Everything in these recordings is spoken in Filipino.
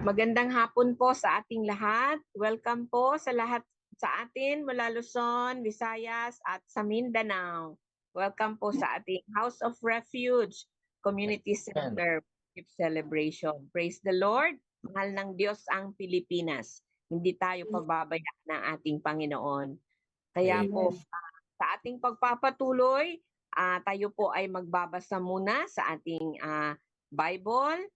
Magandang hapon po sa ating lahat. Welcome po sa lahat sa atin mula Luzon, Visayas at sa Mindanao. Welcome po sa ating House of Refuge Community Center celebration. Praise the Lord. Mahal ng Diyos ang Pilipinas. Hindi tayo pababayaan ng ating Panginoon. Kaya po sa ating pagpapatuloy, tayo po ay magbabasa muna sa ating Bible.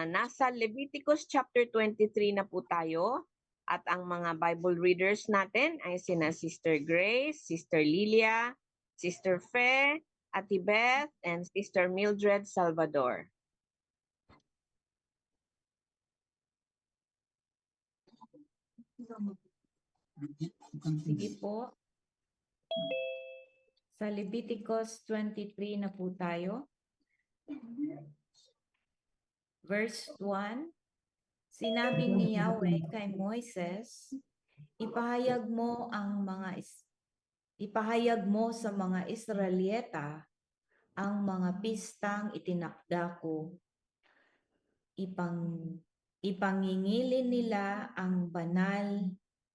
Nasa Leviticus chapter 23 na po tayo at ang mga Bible readers natin ay sina Sister Grace, Sister Lilia, Sister Fe, Ate Beth, and Sister Mildred Salvador. Sige po. Sa Leviticus 23 na po tayo. Verse 1, sinabi ni Yahweh kay Moises, ipahayag mo sa mga Israelita ang mga pistang itinakda ko. Ipangingilin nila ang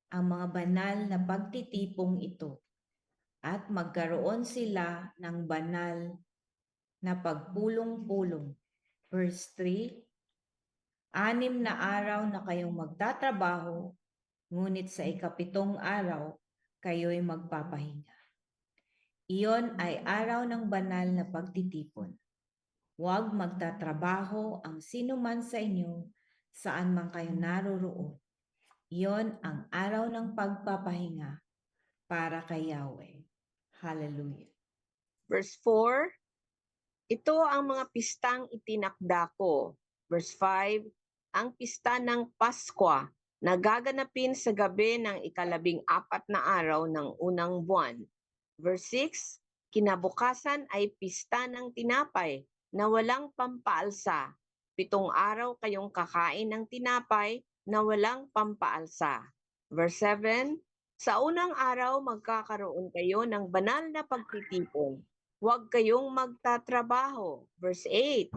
mga banal na pagtitipong ito at magkaroon sila ng banal na pagpulong-pulong. Verse 3, 6 na araw na kayong magtatrabaho, ngunit sa ikapitong araw, kayo'y magpapahinga. Iyon ay araw ng banal na pagtitipon. Huwag magtatrabaho ang sino man sa inyo, saan man kayo naroroon. Iyon ang araw ng pagpapahinga para kay Yahweh. Hallelujah. Verse 4, ito ang mga pistang itinakda ko. Verse 5, ang pista ng Paskwa na gaganapin sa gabi ng ika-14 na araw ng unang buwan. Verse 6, kinabukasan ay pista ng tinapay na walang pampaalsa. 7 araw kayong kakain ng tinapay na walang pampaalsa. Verse 7, sa unang araw magkakaroon kayo ng banal na pagtitipon. Huwag kayong magtatrabaho. Verse 8,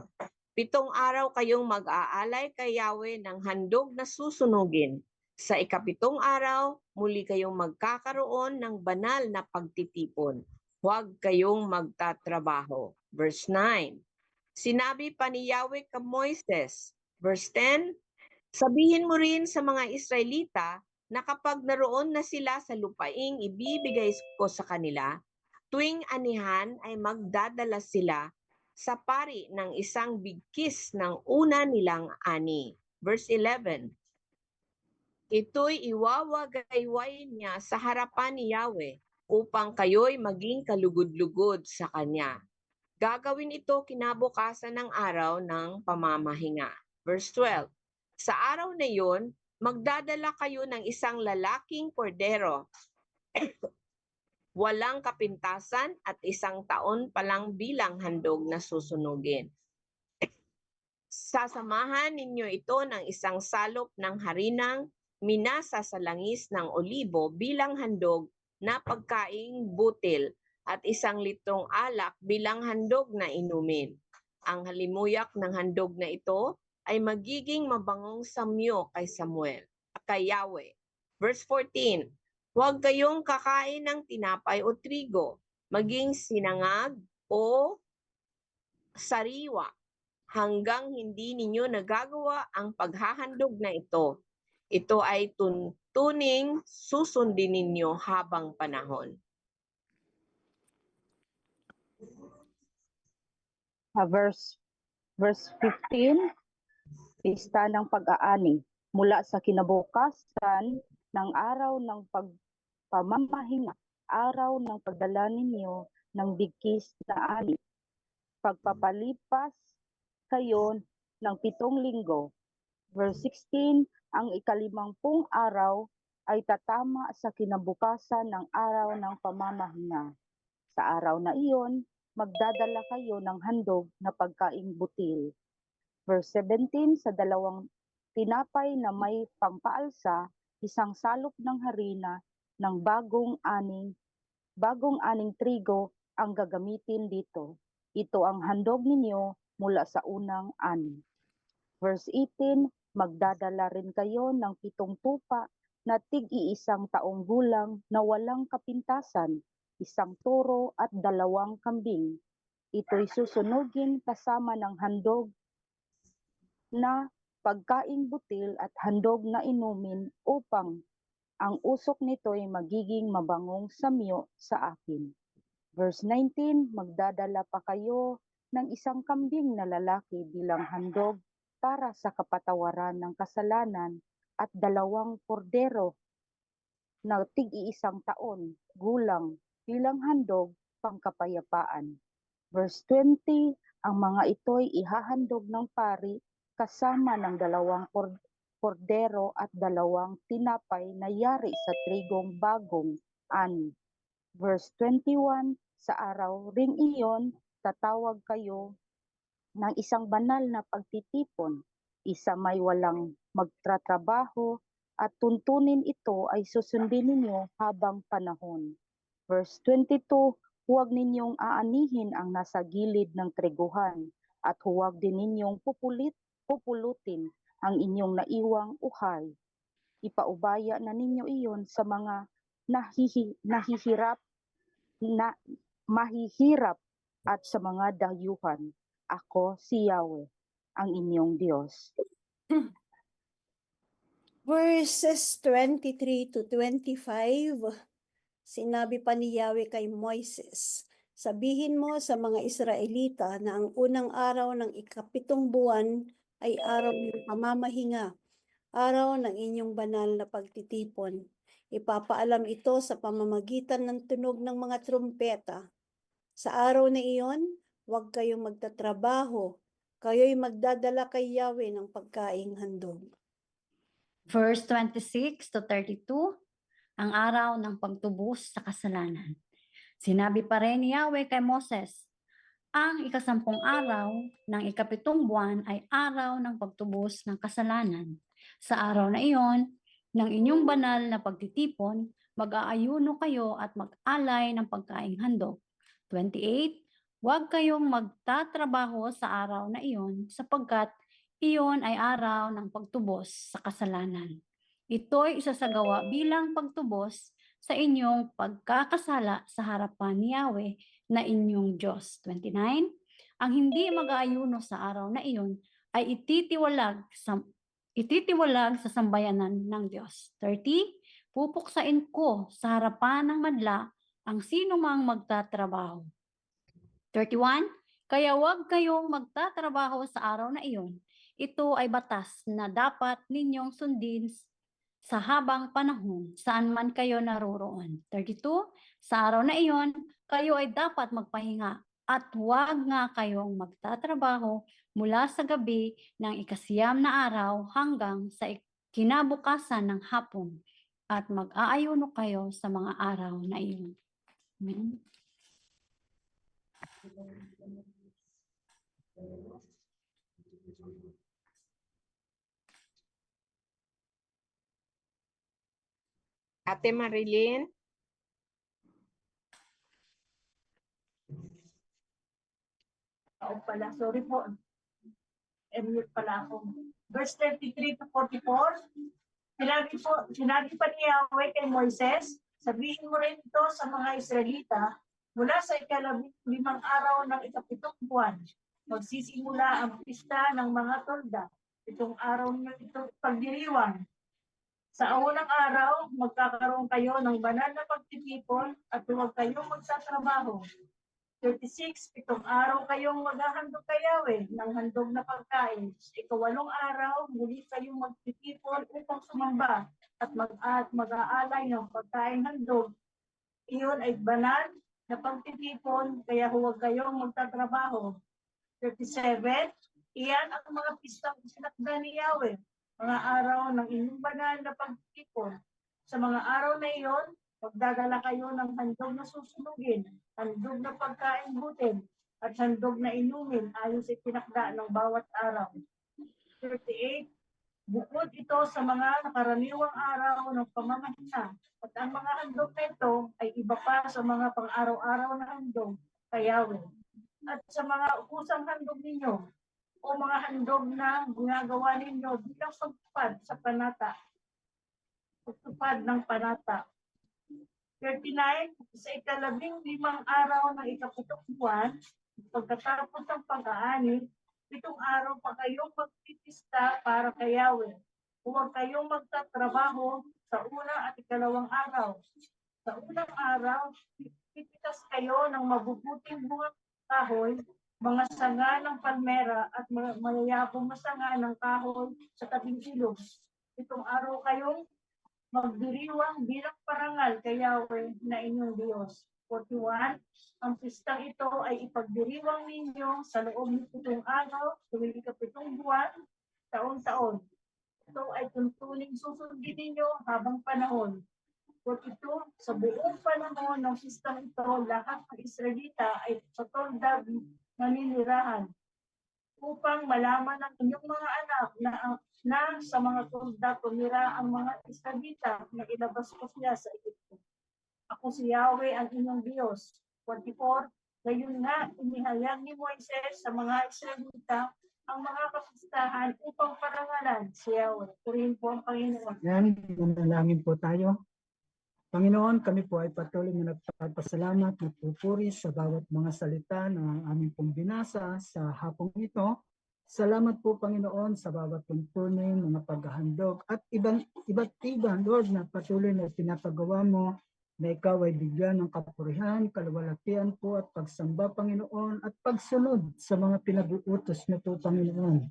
7 araw kayong mag-aalay kay Yahweh ng handog na susunugin. Sa ika-7 araw, muli kayong magkakaroon ng banal na pagtitipon. Huwag kayong magtatrabaho. Verse 9, sinabi pa ni Yahweh kay Moises. Verse 10, sabihin mo rin sa mga Israelita na kapag naroon na sila sa lupaing ibibigay ko sa kanila, tuwing anihan ay magdadala sila sa pari ng isang bigkis ng una nilang ani. Verse 11, ito'y iwawagayway niya sa harapan ni Yahweh upang kayo'y maging kalugod-lugod sa Kanya. Gagawin ito kinabukasan ng araw ng pamamahinga. Verse 12, sa araw na iyon, magdadala kayo ng isang lalaking kordero walang kapintasan at 1 taon pa lang bilang handog na susunugin. Sasamahan ninyo ito ng isang salop ng harinang minasa sa langis ng olibo bilang handog na pagkaing butil at 1 litrong alak bilang handog na inumin. Ang halimuyak ng handog na ito ay magiging mabangong samyo kay Yahweh. Verse 14, huwag kayong kakain ng tinapay o trigo, maging sinangag o sariwa, hanggang hindi ninyo nagagawa ang paghahandog na ito. Ito ay tuntuning susundin ninyo habang panahon. Verse 15, pista ng pag-aani. Mula sa kinabukasan ng araw ng pagpamamahinga, araw ng pagdala ninyo ng bigkis na ani. Pagpapalipas kayo ng 7 linggo. Verse 16, ang ika-50 araw ay tatama sa kinabukasan ng araw ng pamamahinga. Sa araw na iyon, magdadala kayo ng handog na pagkaing butil. Verse 17, sa 2 tinapay na may pampaalsa, 1 salop ng harina ng bagong aning trigo ang gagamitin dito. Ito ang handog ninyo mula sa unang ani. Verse 18, Magdadala rin kayo ng 7 tupa na tig-iisang taong gulang na walang kapintasan, 1 toro at 2 kambing. Ito'y susunugin kasama ng handog na pagkaing butil at handog na inumin upang ang usok nito ay magiging mabangong samyo sa akin. Verse 19, magdadala pa kayo ng 1 kambing na lalaki bilang handog para sa kapatawaran ng kasalanan at 2 kordero na tig-iisang taon gulang bilang handog pangkapayapaan. Verse 20, ang mga ito'y ihahandog ng pari kasama ng 2 kordero at 2 tinapay na yari sa trigong bagong ani. Verse 21, sa araw ring iyon, tatawag kayo ng isang banal na pagtitipon, isa may walang magtratrabaho at tuntunin ito ay susundin ninyo habang panahon. Verse 22, huwag ninyong aanihin ang nasa gilid ng triguhan at huwag din ninyong pupulutin ang inyong naiwang uhay. Ipaubaya na ninyo iyon sa mga mahihirap at sa mga dayuhan. Ako si Yahweh, ang inyong Diyos. Verses 23 to 25, sinabi pa ni Yahweh kay Moises, sabihin mo sa mga Israelita na ang unang araw ng 7 buwan ay araw ng pamamahinga, araw ng inyong banal na pagtitipon. Ipapaalam ito sa pamamagitan ng tunog ng mga trumpeta. Sa araw na iyon, huwag kayong magtatrabaho, kayo'y magdadala kay Yahweh ng pagkaing handog. Verse 26 to 32, ang araw ng pagtubos sa kasalanan. Sinabi pa rin ni Yahweh kay Moses, ang 10 araw ng 7 buwan ay araw ng pagtubos ng kasalanan. Sa araw na iyon, ng inyong banal na pagtitipon, mag-aayuno kayo at mag-alay ng pagkaing handog. 28, huwag kayong magtatrabaho sa araw na iyon sapagkat iyon ay araw ng pagtubos sa kasalanan. Ito'y isasagawa bilang pagtubos sa inyong pagkakasala sa harapan ni Yahweh na inyong Diyos. 29, ang hindi mag-aayuno sa araw na iyon ay ititiwalag sa sambayanan ng Diyos. 30, pupuksain ko sa harapan ng madla ang sino mang magtatrabaho. 31, kaya huwag kayong magtatrabaho sa araw na iyon. Ito ay batas na dapat ninyong sundin sa habang panahon saan man kayo naroroon. 32, sa araw na iyon, kayo ay dapat magpahinga at huwag nga kayong magtatrabaho mula sa gabi ng 9 na araw hanggang sa kinabukasan ng hapon at mag-aayuno kayo sa mga araw na iyon. Amen. Ate Marilyn? Oo pala, sorry po. Mute pala ako. Verse 33 to 44, sinabi pa ni Yahweh kay Moises, sabihin mo rin ito sa mga Israelita, mula sa 15 araw ng 7 buwan, magsisimula ang pista ng mga tolda. Itong araw na ito pagdiriwang. Sa unang araw, magkakaroon kayo ng banal na pagtitipon at huwag kayong magsatrabaho. 36, 7 araw kayong maghahandog kay Yahweh ng handog na pagkain. Sa 8 araw, muli kayong magtitipon upang sumamba at mag-aalay ng pagkain handog. Iyon ay banal na pagtitipon, kaya huwag kayong magtatrabaho. 37, iyan ang mga pistang sinakda ni Yahweh, mga araw ng inyong banal na pagtitipon. Sa mga araw na iyon, magdadala kayo ng handog na susunugin, handog na pagkain butin, at handog na inumin ayon sa tinakda ng bawat araw. 38, bukod ito sa mga nakaraniwang araw ng pamamahinga, at ang mga handog na ito ay iba pa sa mga pang-araw-araw na handog kay Yahweh. At sa mga ukusang handog ninyo, o mga handog na ginagawa ninyo bilang pagtupad sa panata. Pagtupad ng panata. 39, sa ika-15 araw ng ikapitong buwan, pagkatapos ng pag-aani, 7 araw pa kayong magpipista para kay Yahweh. Huwag kayong magtatrabaho sa una at ikalawang araw. Sa unang araw, pipitas kayo ng mabubuting bungang kahoy, mga sanga ng palmera at mayayabong na sanga ng kahoy sa tabing ilog. 7 araw kayong magdiriwang bilang parangal kay Yahweh na inyong Diyos. 41, ang pistang ito ay ipagdiriwang ninyo sa loob ng 7 araw, tuwing ikapitong buwan, taon-taon. Ito ay tuntuning susundin ninyo habang panahon. 42, sa buong panahon ng pistang ito, lahat ng Israelita ay sa tolda maninirahan upang malaman ng inyong mga anak na sa mga tolda tumira ang mga Israelita na ilabas ko siya sa Egypto. Ako si Yahweh ang inyong Diyos. 44, gayon nga inihayag ni Moises sa mga Israelita ang mga kapistahan upang parangalan si Yahweh. Purihin po ang Panginoon. Yan, manalangin po tayo. Panginoon, kami po ay patuloy na nagpapasalamat at pupuri sa bawat mga salita na aming pong binasa sa hapong ito. Salamat po, Panginoon, sa bawat tuntunin, mga paghahandog at iba't iba, Lord, na patuloy na pinapagawa mo na ikaw ay bigyan ng kapurihan, kaluwalhatian po at pagsamba, Panginoon, at pagsunod sa mga pinag-uutos na po, Panginoon.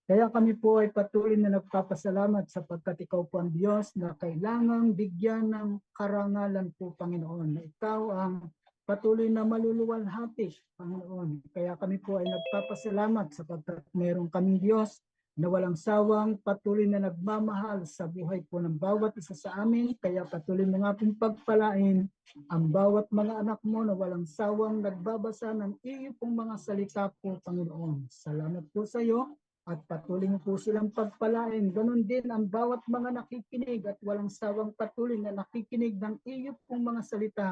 Kaya kami po ay patuloy na nagpapasalamat sapagkat ikaw po ang Diyos na kailangang bigyan ng karangalan po, Panginoon. Na ikaw ang patuloy na maluluwalhati, Panginoon. Kaya kami po ay nagpapasalamat sapagkat mayroong kaming Diyos na walang sawang patuloy na nagmamahal sa buhay po ng bawat isa sa amin. Kaya patuloy mo nga pong pagpalain ang bawat mga anak mo na walang sawang nagbabasa ng iyo pong mga salita po, Panginoon. Salamat po sa iyo. At patuloy mo po silang pagpalain. Ganon din ang bawat mga nakikinig at walang sawang patuloy na nakikinig ng iyo pong mga salita.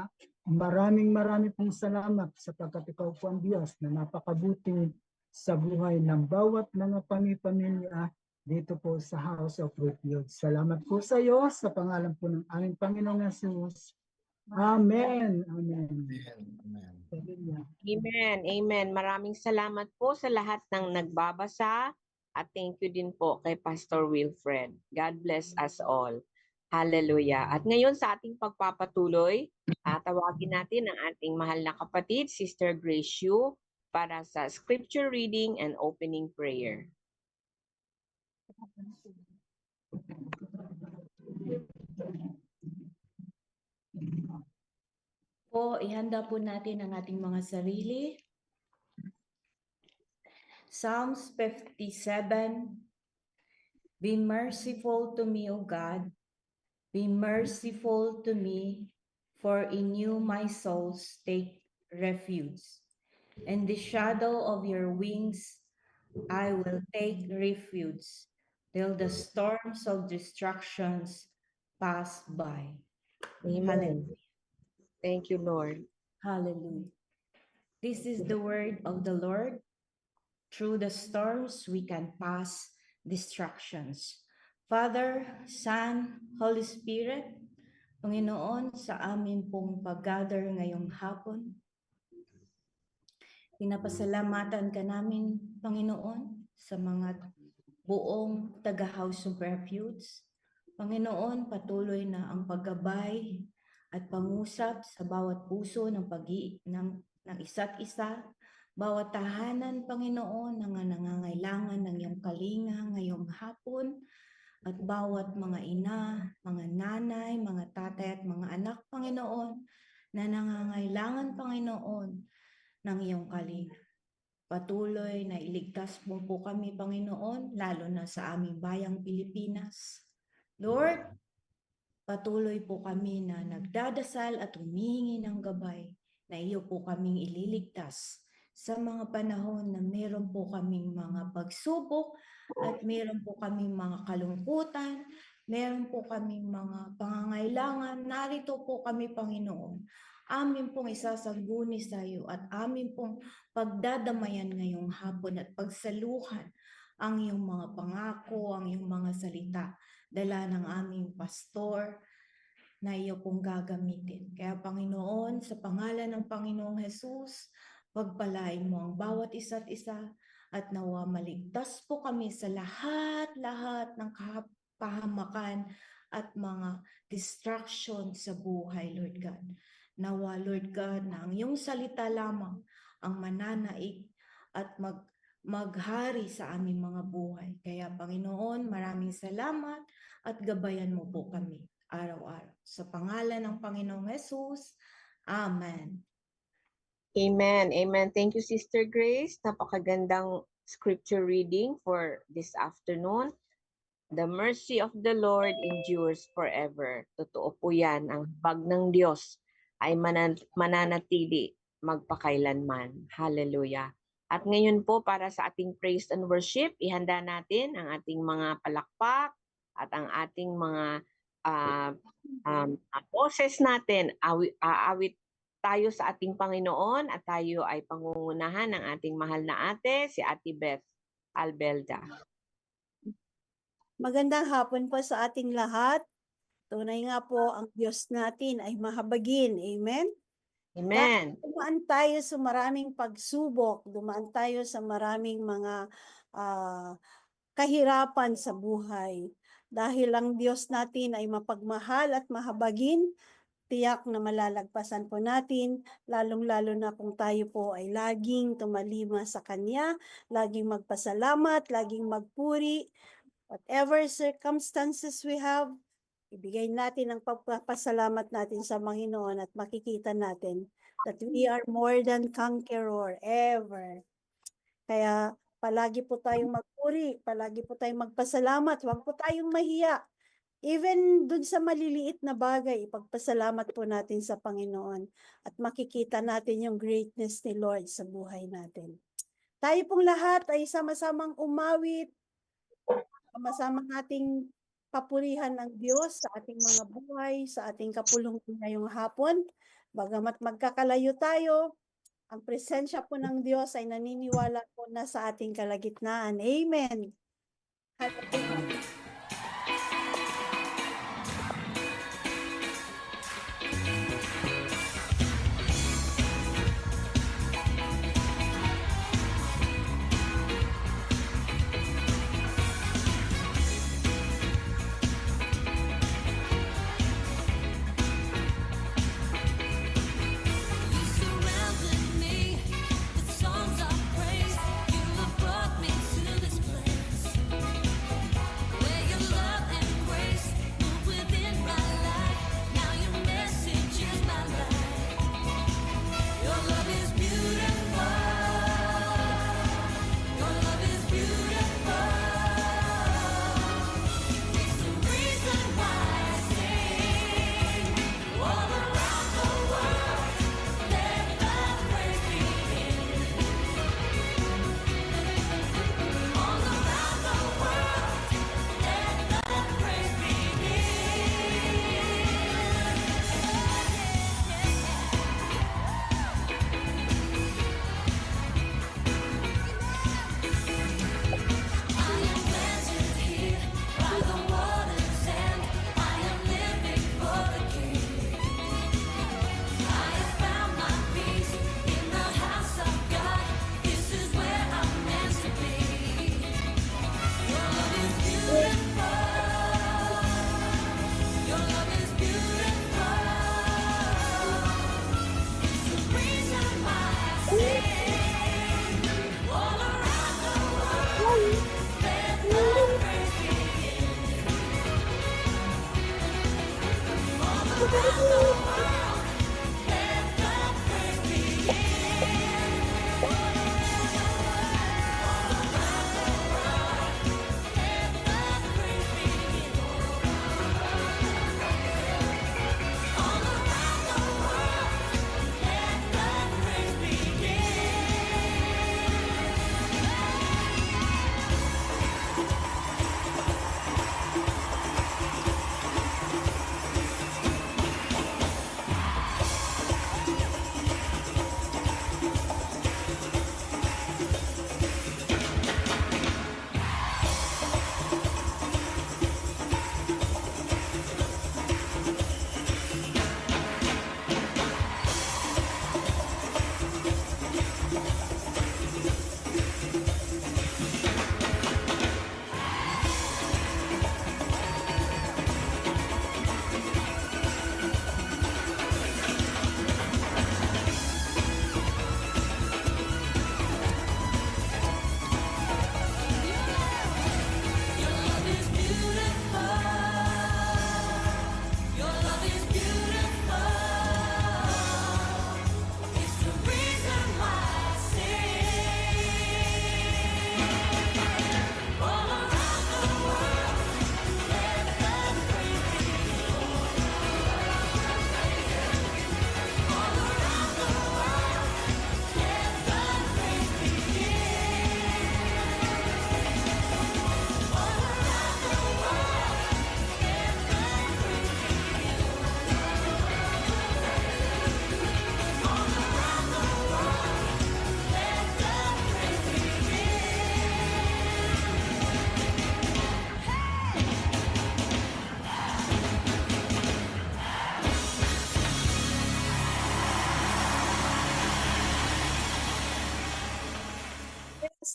Maraming pong salamat sapagkat ikaw po ang Diyos na napakabuti sa buhay ng bawat mga pamilya dito po sa House of Refuge. Salamat po sa iyo sa pangalan po ng aming Panginoong Jesus. Amen. Amen. Amen. Amen. Maraming salamat po sa lahat ng nagbabasa at thank you din po kay Pastor Wilfred. God bless us all. Hallelujah. At ngayon sa ating pagpapatuloy, tawagin natin ang ating mahal na kapatid, Sister Grace Yu, para sa scripture reading and opening prayer. Po, ihanda po natin ang ating mga sarili. Psalms 57. Be merciful to me, O God. Be merciful to me, for in you my souls take refuge. In the shadow of your wings I will take refuge till the storms of destructions pass by. Amen. Hallelujah. Thank you, Lord. Hallelujah. This is the word of the Lord. Through the storms, we can pass distractions. Father, Son, Holy Spirit, Panginoon, sa amin pong pag-gather ngayong hapon, pinapasalamatan ka namin, Panginoon, sa mga buong taga-House of Refuge. Panginoon, patuloy na ang paggabay at pangusap sa bawat puso ng isa't isa, bawat tahanan, Panginoon, na nangangailangan ng iyong kalinga ngayong hapon, at bawat mga ina, mga nanay, mga tatay at mga anak, Panginoon, na nangangailangan, Panginoon, ng iyong kalinga. Patuloy na iligtas mo po kami, Panginoon, lalo na sa aming bayang Pilipinas. Lord, patuloy po kami na nagdadasal at humihingi ng gabay na iyo po kaming ililigtas sa mga panahon na meron po kaming mga pagsubok at meron po kaming mga kalungkutan, meron po kaming mga pangangailangan. Narito po kami, Panginoon, amin pong isasangguni sa iyo at amin pong pagdadamayan ngayong hapon at pagsaluhan ang iyong mga pangako, ang iyong mga salita, dala ng aming pastor na iyo pong gagamitin. Kaya Panginoon, sa pangalan ng Panginoong Jesus, pagpalain mo ang bawat isa't isa at nawa maligtas po kami sa lahat-lahat ng kahamakan at mga distraction sa buhay, Lord God. Nawa, Lord God, na ang iyong salita lamang ang mananaig at maghari sa aming mga buhay. Kaya Panginoon, maraming salamat at gabayan mo po kami araw-araw. Sa pangalan ng Panginoong Jesus, Amen. Amen. Amen. Thank you, Sister Grace. Napakagandang scripture reading for this afternoon. The mercy of the Lord endures forever. Totoo po yan. Ang habag ng Diyos ay mananatili magpakailanman. Hallelujah. At ngayon po, para sa ating praise and worship, ihanda natin ang ating mga palakpak at ang ating mga boses natin. Aawit tayo sa ating Panginoon at tayo ay pangungunahan ng ating mahal na ate, si Ate Beth Albelda. Magandang hapon po sa ating lahat. Tunay nga po ang Diyos natin ay mahabagin. Amen? Amen. Dumaan tayo sa maraming pagsubok, dumaan tayo sa maraming mga kahirapan sa buhay. Dahil ang Diyos natin ay mapagmahal at mahabagin, tiyak na malalagpasan po natin, lalong-lalo na kung tayo po ay laging tumalima sa Kanya, laging magpasalamat, laging magpuri, whatever circumstances we have, ibigay natin ang pagpapasalamat natin sa Panginoon at makikita natin that we are more than conqueror ever. Kaya palagi po tayong magpuri, palagi po tayong magpasalamat, huwag po tayong mahiya. Even dun sa maliliit na bagay, ipagpasalamat po natin sa Panginoon at makikita natin yung greatness ni Lord sa buhay natin. Tayo pong lahat ay sama-samang umawit, sama-sama nating papurihan ng Diyos sa ating mga buhay, sa ating kapulungan ngayong hapon. Bagamat magkakalayo tayo, ang presensya po ng Diyos ay naniniwala po na sa ating kalagitnaan. Amen. Hallelujah.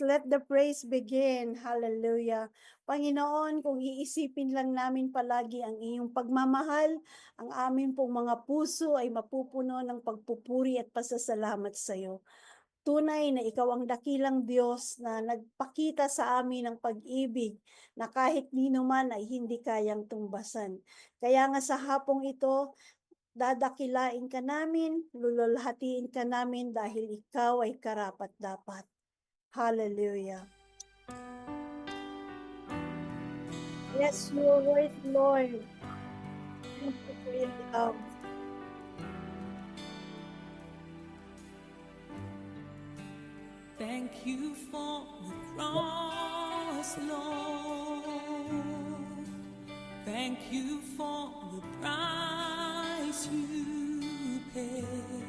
let the praise begin. Hallelujah. Panginoon, kung iisipin lang namin palagi ang iyong pagmamahal, ang amin pong mga puso ay mapupuno ng pagpupuri at pasasalamat sa iyo. Tunay na ikaw ang dakilang Diyos na nagpakita sa amin ng pag-ibig na kahit nino man ay hindi kayang tumbasan. Kaya nga sa hapong ito, dadakilain ka namin, lululhatiin ka namin dahil ikaw ay karapat-dapat. Hallelujah. Bless your word, Lord. Thank you for your love. Thank you for the cross, Lord. Thank you for the price you paid,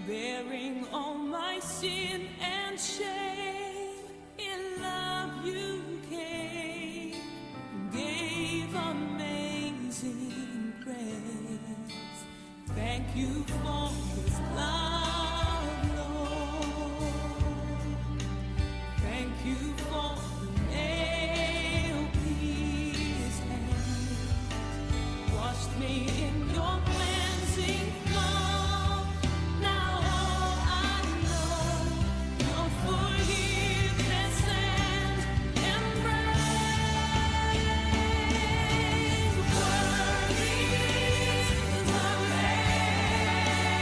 bearing all my sin and shame. In love you came, gave amazing grace. Thank you for this love, Lord. Thank you for the nail-pierced hands, washed me in your cleansing flow. Now all I know, your forgiveness and embrace. Worthy is the Lamb.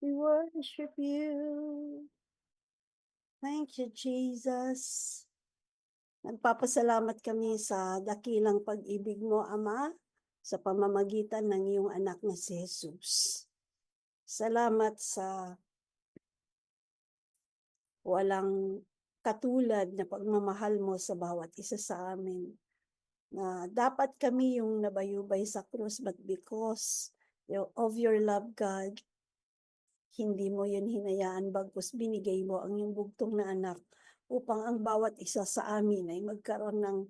We worship you. Thank you, Jesus. Nagpapasalamat kami sa dakilang pag-ibig mo, Ama, sa pamamagitan ng iyong anak na si Jesus. Salamat sa walang katulad na pagmamahal mo sa bawat isa sa amin. Na dapat kami yung nabayubay sa krus, but because of your love, God, hindi mo yun hinayaan, bagkus binigay mo ang iyong bugtong na anak upang ang bawat isa sa amin ay magkaroon ng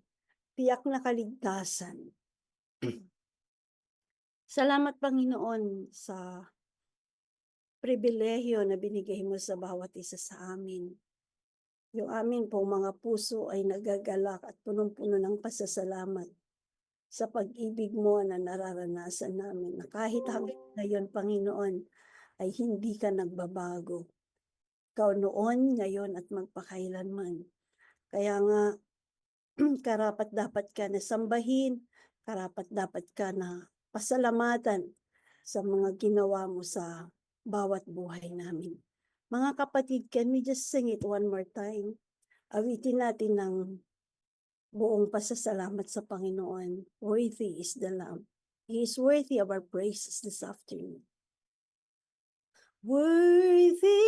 tiyak na kaligtasan. Salamat, Panginoon, sa pribilehyo na binigay mo sa bawat isa sa amin. Yung amin pong mga puso ay nagagalak at punong-puno ng pasasalamat sa pag-ibig mo na nararanasan namin. Na kahit hanggang ngayon, Panginoon, ay hindi ka nagbabago. Ikaw noon, ngayon at magpakailanman. Kaya nga, karapat dapat ka na sambahin, karapat dapat ka na pasalamatan sa mga ginawa mo sa bawat buhay namin. Mga kapatid, can we just sing it one more time? Awitin natin ng buong pasasalamat sa Panginoon. Worthy is the Lamb. He is worthy of our praises this afternoon. Worthy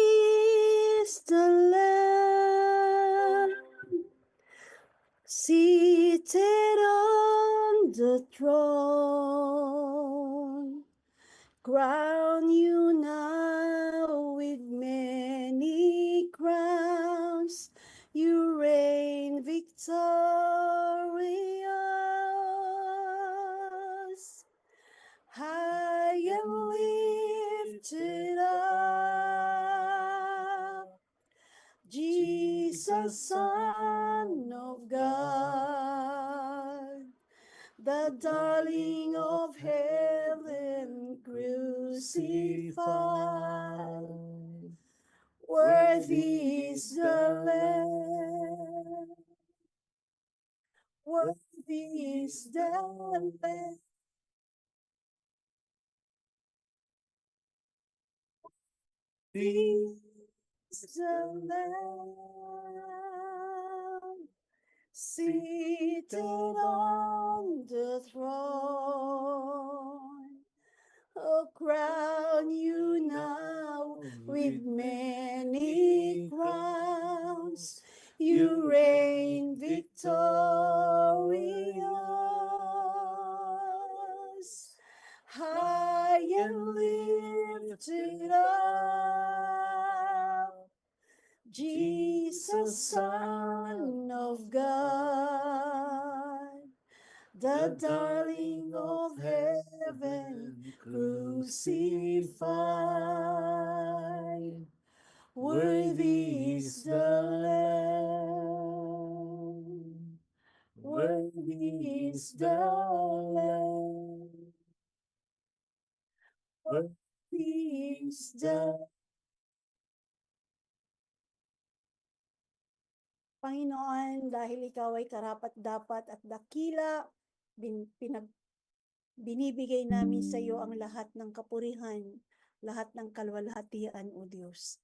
is the Lamb seated on the throne. Crown you now with many crowns. You reign victorious. High and lifted up, Jesus, Son of God, the darling of heaven crucified. Worthy is the Lamb, worthy is the Lamb. Is the Lamb seated on the throne. Oh, crown you now with many crowns. You reign victorious. High and lifted up, Jesus, Son of God, the darling of heaven crucified. Worthy is the Lamb, worthy is the Lamb. Worthy is the Panginoon, dahil ikaw ay karapat-dapat at dakila, binibigay namin sa iyo ang lahat ng kapurihan, lahat ng kalwalhatian, O Diyos.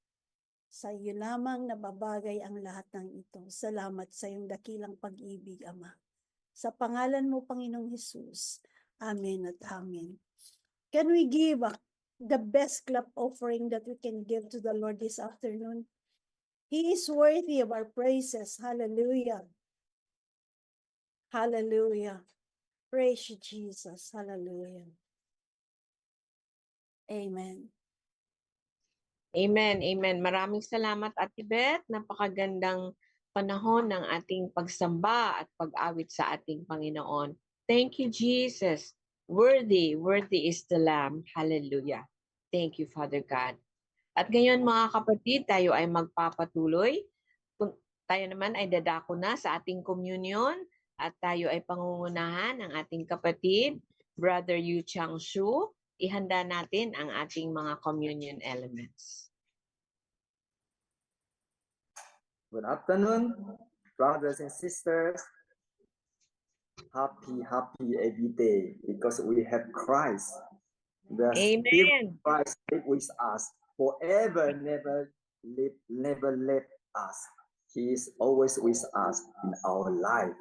Sa iyo lamang nababagay ang lahat ng ito. Salamat sa iyong dakilang pag-ibig, Ama. Sa pangalan mo, Panginoong Hesus. Amen at amen. Can we give the best clap offering that we can give to the Lord this afternoon? He is worthy of our praises. Hallelujah. Hallelujah. Praise you, Jesus. Hallelujah. Amen. Amen, amen. Maraming salamat, Ate Beth. Napakagandang panahon ng ating pagsamba at pag-awit sa ating Panginoon. Thank you, Jesus. Worthy, worthy is the Lamb. Hallelujah. Thank you, Father God. At ngayon, mga kapatid, tayo ay magpapatuloy. Tayo naman ay dadako na sa ating communion at tayo ay pangungunahan ng ating kapatid, Brother Yu Chang Shu. Ihanda natin ang ating mga communion elements. Good afternoon, brothers and sisters. Happy every day because we have Christ. The Spirit Amen. of Christ live with us forever, never left us. He is always with us in our life.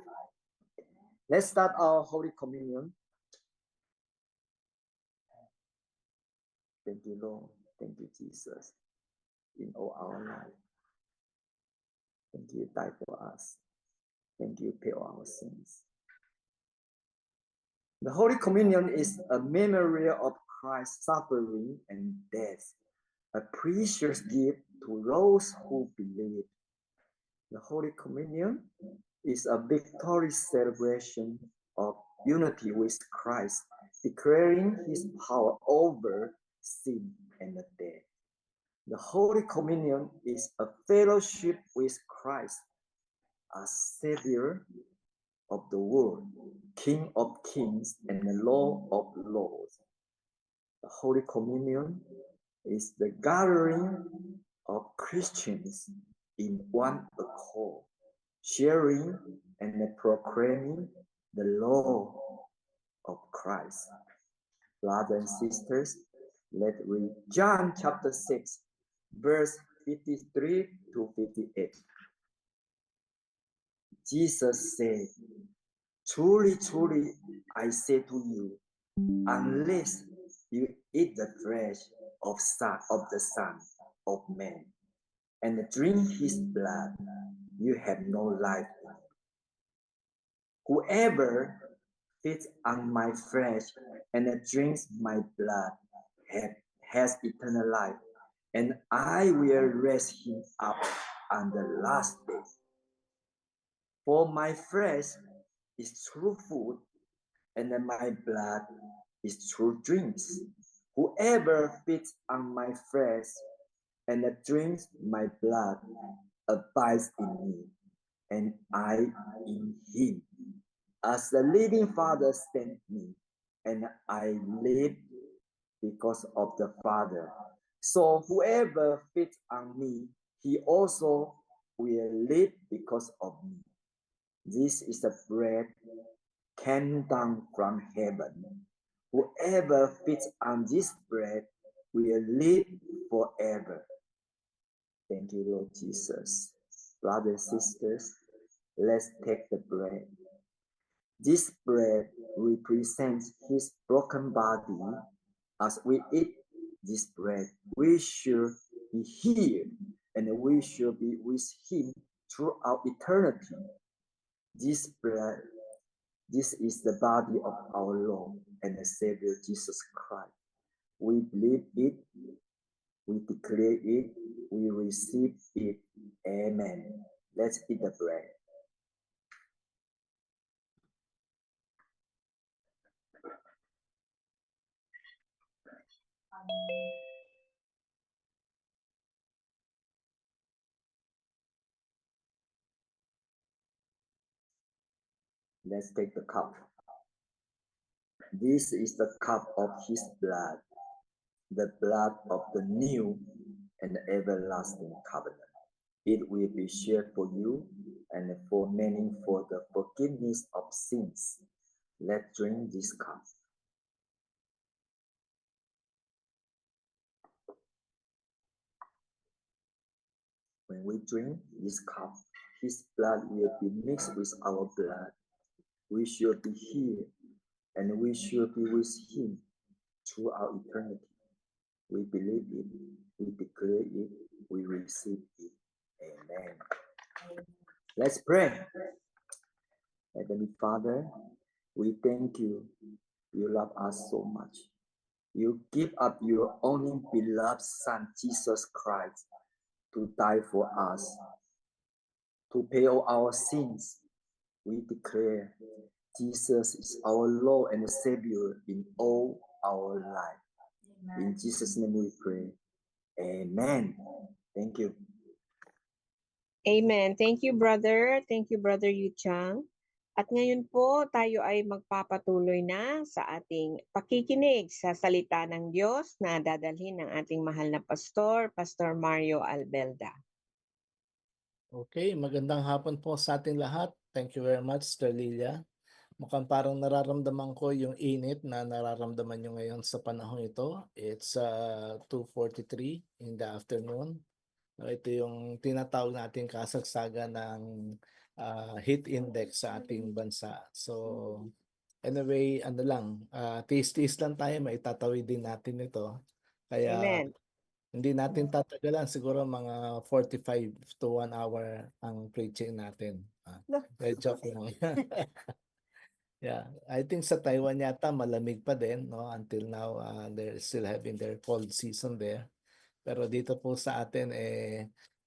Let's start our Holy Communion. Thank you, Lord. Thank you, Jesus, in all our life. Thank you, die for us. Thank you, pay all our sins. The Holy Communion is a memorial of Christ's suffering and death, a precious gift to those who believe. The Holy Communion is a victorious celebration of unity with Christ, declaring his power over sin and death. The Holy Communion is a fellowship with Christ, as Savior of the world, King of kings and Lord of lords. The Holy Communion is the gathering of Christians in one accord, sharing and proclaiming the law of Christ. Brothers and sisters, let's read John chapter 6, verse 53 to 58. Jesus said, "Truly, truly, I say to you, unless you eat the flesh of the Son of Man and drink his blood, you have no life in you. Whoever feeds on my flesh and drinks my blood has eternal life, and I will raise him up on the last day. For my flesh is true food, and my blood is true drinks. Whoever feeds on my flesh and drinks my blood abides in me, and I in him. As the living Father sent me, and I live because of the Father. So whoever feeds on me, he also will live because of me. This is the bread came down from heaven. Whoever feeds on this bread will live forever." Thank you, Lord Jesus. Brothers and sisters, let's take the bread. This bread represents his broken body. As we eat this bread, we should be healed, and we should be with him throughout eternity. This bread, this is the body of our Lord and Savior Jesus Christ. We believe it, we declare it, we receive it. Amen. Let's eat the bread. Let's take the cup. This is the cup of his blood, the blood of the new and everlasting covenant. It will be shed for you and for many for the forgiveness of sins. Let's drink this cup. When we drink this cup, his blood will be mixed with our blood. We should be healed, and we should be with him throughout eternity. We believe it, we declare it, we receive it. Amen. Let's pray. Heavenly Father, we thank you. You love us so much. You give up your only beloved Son, Jesus Christ, to die for us, to pay all our sins. We declare Jesus is our Lord and Savior in all our life. In Jesus' name we pray. Amen. Thank you. Amen. Thank you, brother. Thank you, Brother Yu Chang. At ngayon po, tayo ay magpapatuloy na sa ating pakikinig sa salita ng Diyos na dadalhin ng ating mahal na pastor, Pastor Mario Albelda. Okay, magandang hapon po sa ating lahat. Thank you very much, Sister Lilia. Mukhang parang nararamdaman ko yung init na nararamdaman nyo ngayon sa panahong ito. It's 2:43 in the afternoon. Ito yung tinatawag nating kasagsagan ng heat index sa ating bansa. So anyway, ano lang, tiis-tiis lang tayo, maitatawid din natin ito. Kaya Amen. hindi natin tatagalan, siguro mga 45 to 1 hour ang preaching natin. Joke lang. Yeah, I think sa Taiwan yata malamig pa din, no? Until now, they're still having their cold season there. Pero dito po sa atin,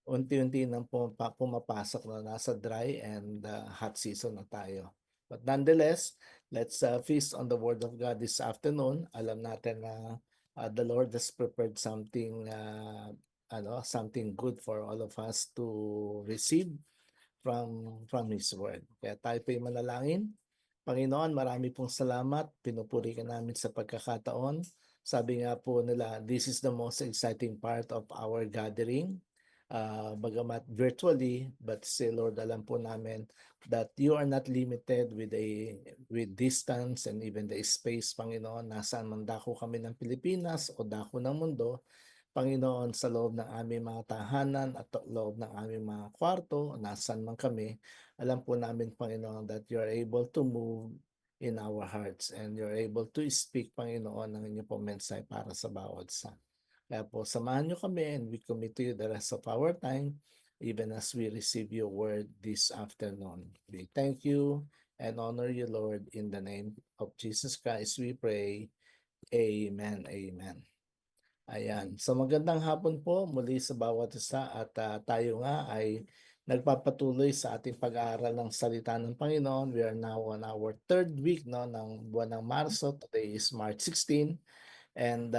unti-unti nang pumapasok na nasa dry and hot season na tayo. But nonetheless, let's feast on the Word of God this afternoon. Alam natin na the Lord has prepared something, something good for all of us to receive from His Word. Kaya tayo po'y manalangin. Panginoon, marami pong salamat. Pinupuri ka namin sa pagkakataon. Sabi nga po nila, this is the most exciting part of our gathering. Bagamat virtually, but still, Lord, alam po namin that you are not limited with distance and even the space, Panginoon. Nasaan man dako kami ng Pilipinas o dako ng mundo, Panginoon, sa loob ng aming mga tahanan at loob ng aming mga kwarto, nasan man kami, alam po namin, Panginoon, that you are able to move in our hearts and you're able to speak, Panginoon, ng inyong pong mensahe para sa bawat isa. Kaya po, samahan niyo kami and we commit to you the rest of our time, even as we receive your word this afternoon. We thank you and honor you, Lord, in the name of Jesus Christ, we pray. Amen. Amen. Ayan. So magandang hapon po muli sa bawat isa at tayo nga ay nagpapatuloy sa ating pag-aaral ng salita ng Panginoon. We are now on our third week, no, ng buwan ng Marso. Today is March 16. And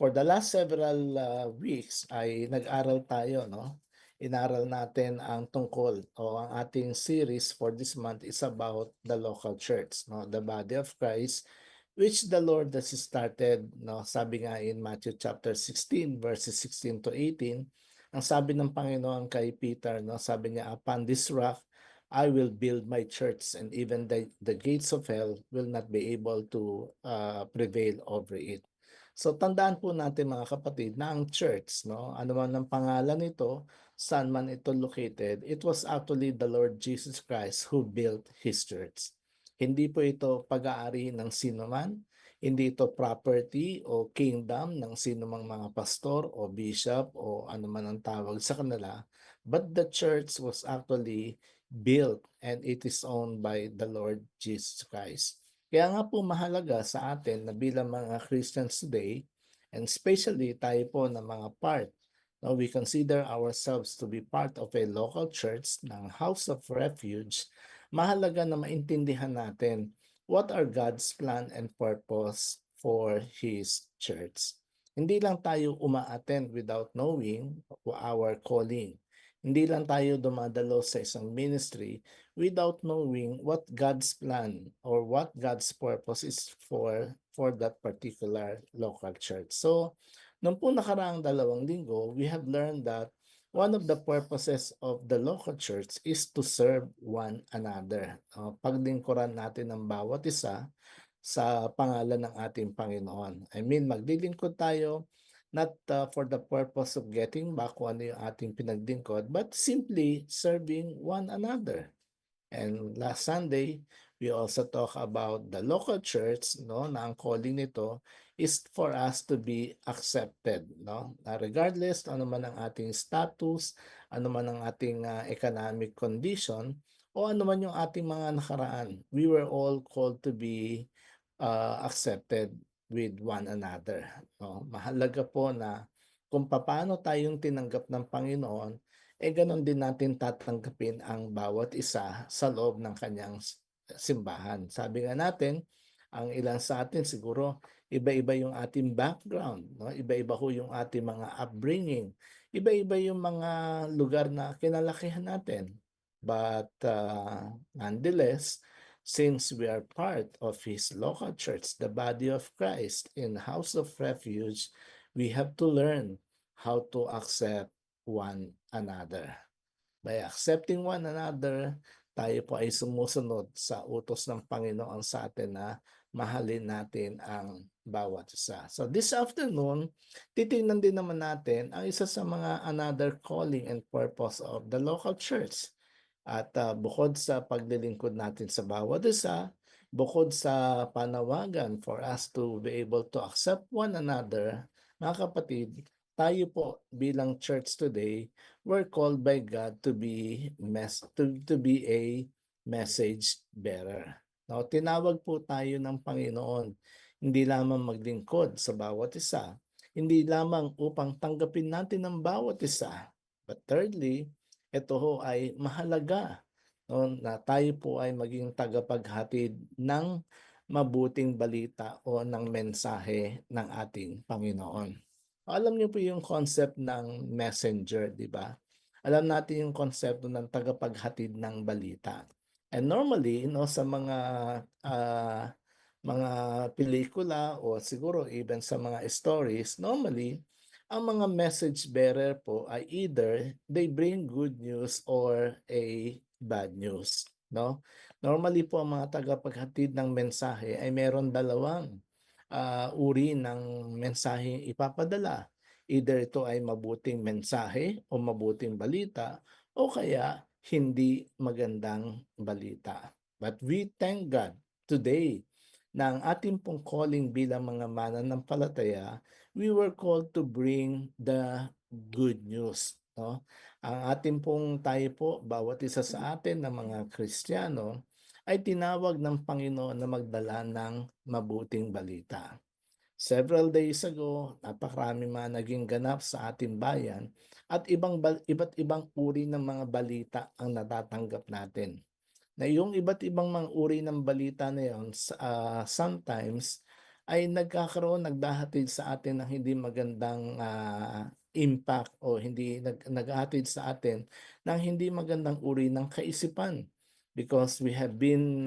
for the last several weeks ay nag-aral tayo, no? Inaral natin ang tungkol o ang ating series for this month is about the local church, no? The body of Christ, which the Lord has started, no? Sabi nga in Matthew chapter 16 verses 16 to 18, ang sabi ng Panginoon kay Peter, no? Sabi niya, upon this rock I will build my church and even the gates of hell will not be able to prevail over it. So tandaan po natin mga kapatid na ang church, no, ano man ang pangalan nito, saan man ito located, it was actually the Lord Jesus Christ who built His church. Hindi po ito pag-aari ng sino man, hindi ito property o kingdom ng sino mang mga pastor o bishop o ano man ang tawag sa kanila, but the church was actually built and it is owned by the Lord Jesus Christ. Kaya nga po mahalaga sa atin na bilang mga Christians today, and especially tayo po na mga part, no, we consider ourselves to be part of a local church ng House of Refuge, mahalaga na maintindihan natin what are God's plan and purpose for His church. Hindi lang tayo uma-attend without knowing our calling. Hindi lang tayo dumadalo sa isang ministry without knowing what God's plan or what God's purpose is for that particular local church. So, nung po nakaraang 2 linggo, we have learned that one of the purposes of the local church is to serve one another. Paglingkuran natin ng bawat isa sa pangalan ng ating Panginoon. I mean, maglilingkod tayo not for the purpose of getting back kung ano yung ating pinaglingkod, but simply serving one another. And last Sunday, we also talk about the local church, no, na ang calling nito is for us to be accepted, no? Regardless ano man ang ating status, ano man ang ating economic condition, o ano man yung ating mga nakaraan, we were all called to be accepted with one another, no? Mahalaga po na kung paano tayong tinanggap ng Panginoon, ganon din natin tatanggapin ang bawat isa sa loob ng kanyang simbahan. Sabi nga natin, ang ilan sa atin siguro iba-iba yung ating background, no? Iba-iba ho yung ating mga upbringing, iba-iba yung mga lugar na kinalakihan natin. But nonetheless, since we are part of His local church, the body of Christ in House of Refuge, we have to learn how to accept one another. By accepting one another, tayo po ay sumusunod sa utos ng Panginoon sa atin na mahalin natin ang bawat isa. So this afternoon, titingnan din naman natin ang isa sa mga another calling and purpose of the local church. At bukod sa paglilingkod natin sa bawat isa, bukod sa panawagan for us to be able to accept one another, mga kapatid, tayo po bilang church today, we're called by God to be a message bearer. No, tinawag po tayo ng Panginoon hindi lamang maglingkod sa bawat isa, hindi lamang upang tanggapin natin ang bawat isa, but thirdly, ito ho ay mahalaga, no, na tayo po ay maging tagapaghatid ng mabuting balita o ng mensahe ng ating Panginoon. Alam niyo po yung concept ng messenger, di ba? Alam natin yung konsepto ng tagapaghatid ng balita. And normally, no, sa mga pelikula o siguro even sa mga stories, normally, ang mga message bearer po ay either they bring good news or a bad news, no? Normally po ang mga tagapaghatid ng mensahe ay meron dalawang uri ng mensaheng ipapadala. Either ito ay mabuting mensahe o mabuting balita o kaya hindi magandang balita. But we thank God today na ang ating pong calling bilang mga mananampalataya, we were called to bring the good news. No? Ang ating pong tayo po, bawat isa sa atin na mga Kristiyano, ay tinawag ng Panginoon na magdala ng mabuting balita. Several days ago, napakarami mga naging ganap sa ating bayan at iba't ibang uri ng mga balita ang natatanggap natin. Na yung iba't ibang mga uri ng balita na yun, sometimes ay nagdahatid sa atin ng hindi magandang impact o hindi naghahatid sa atin ng hindi magandang uri ng kaisipan. Because we have been,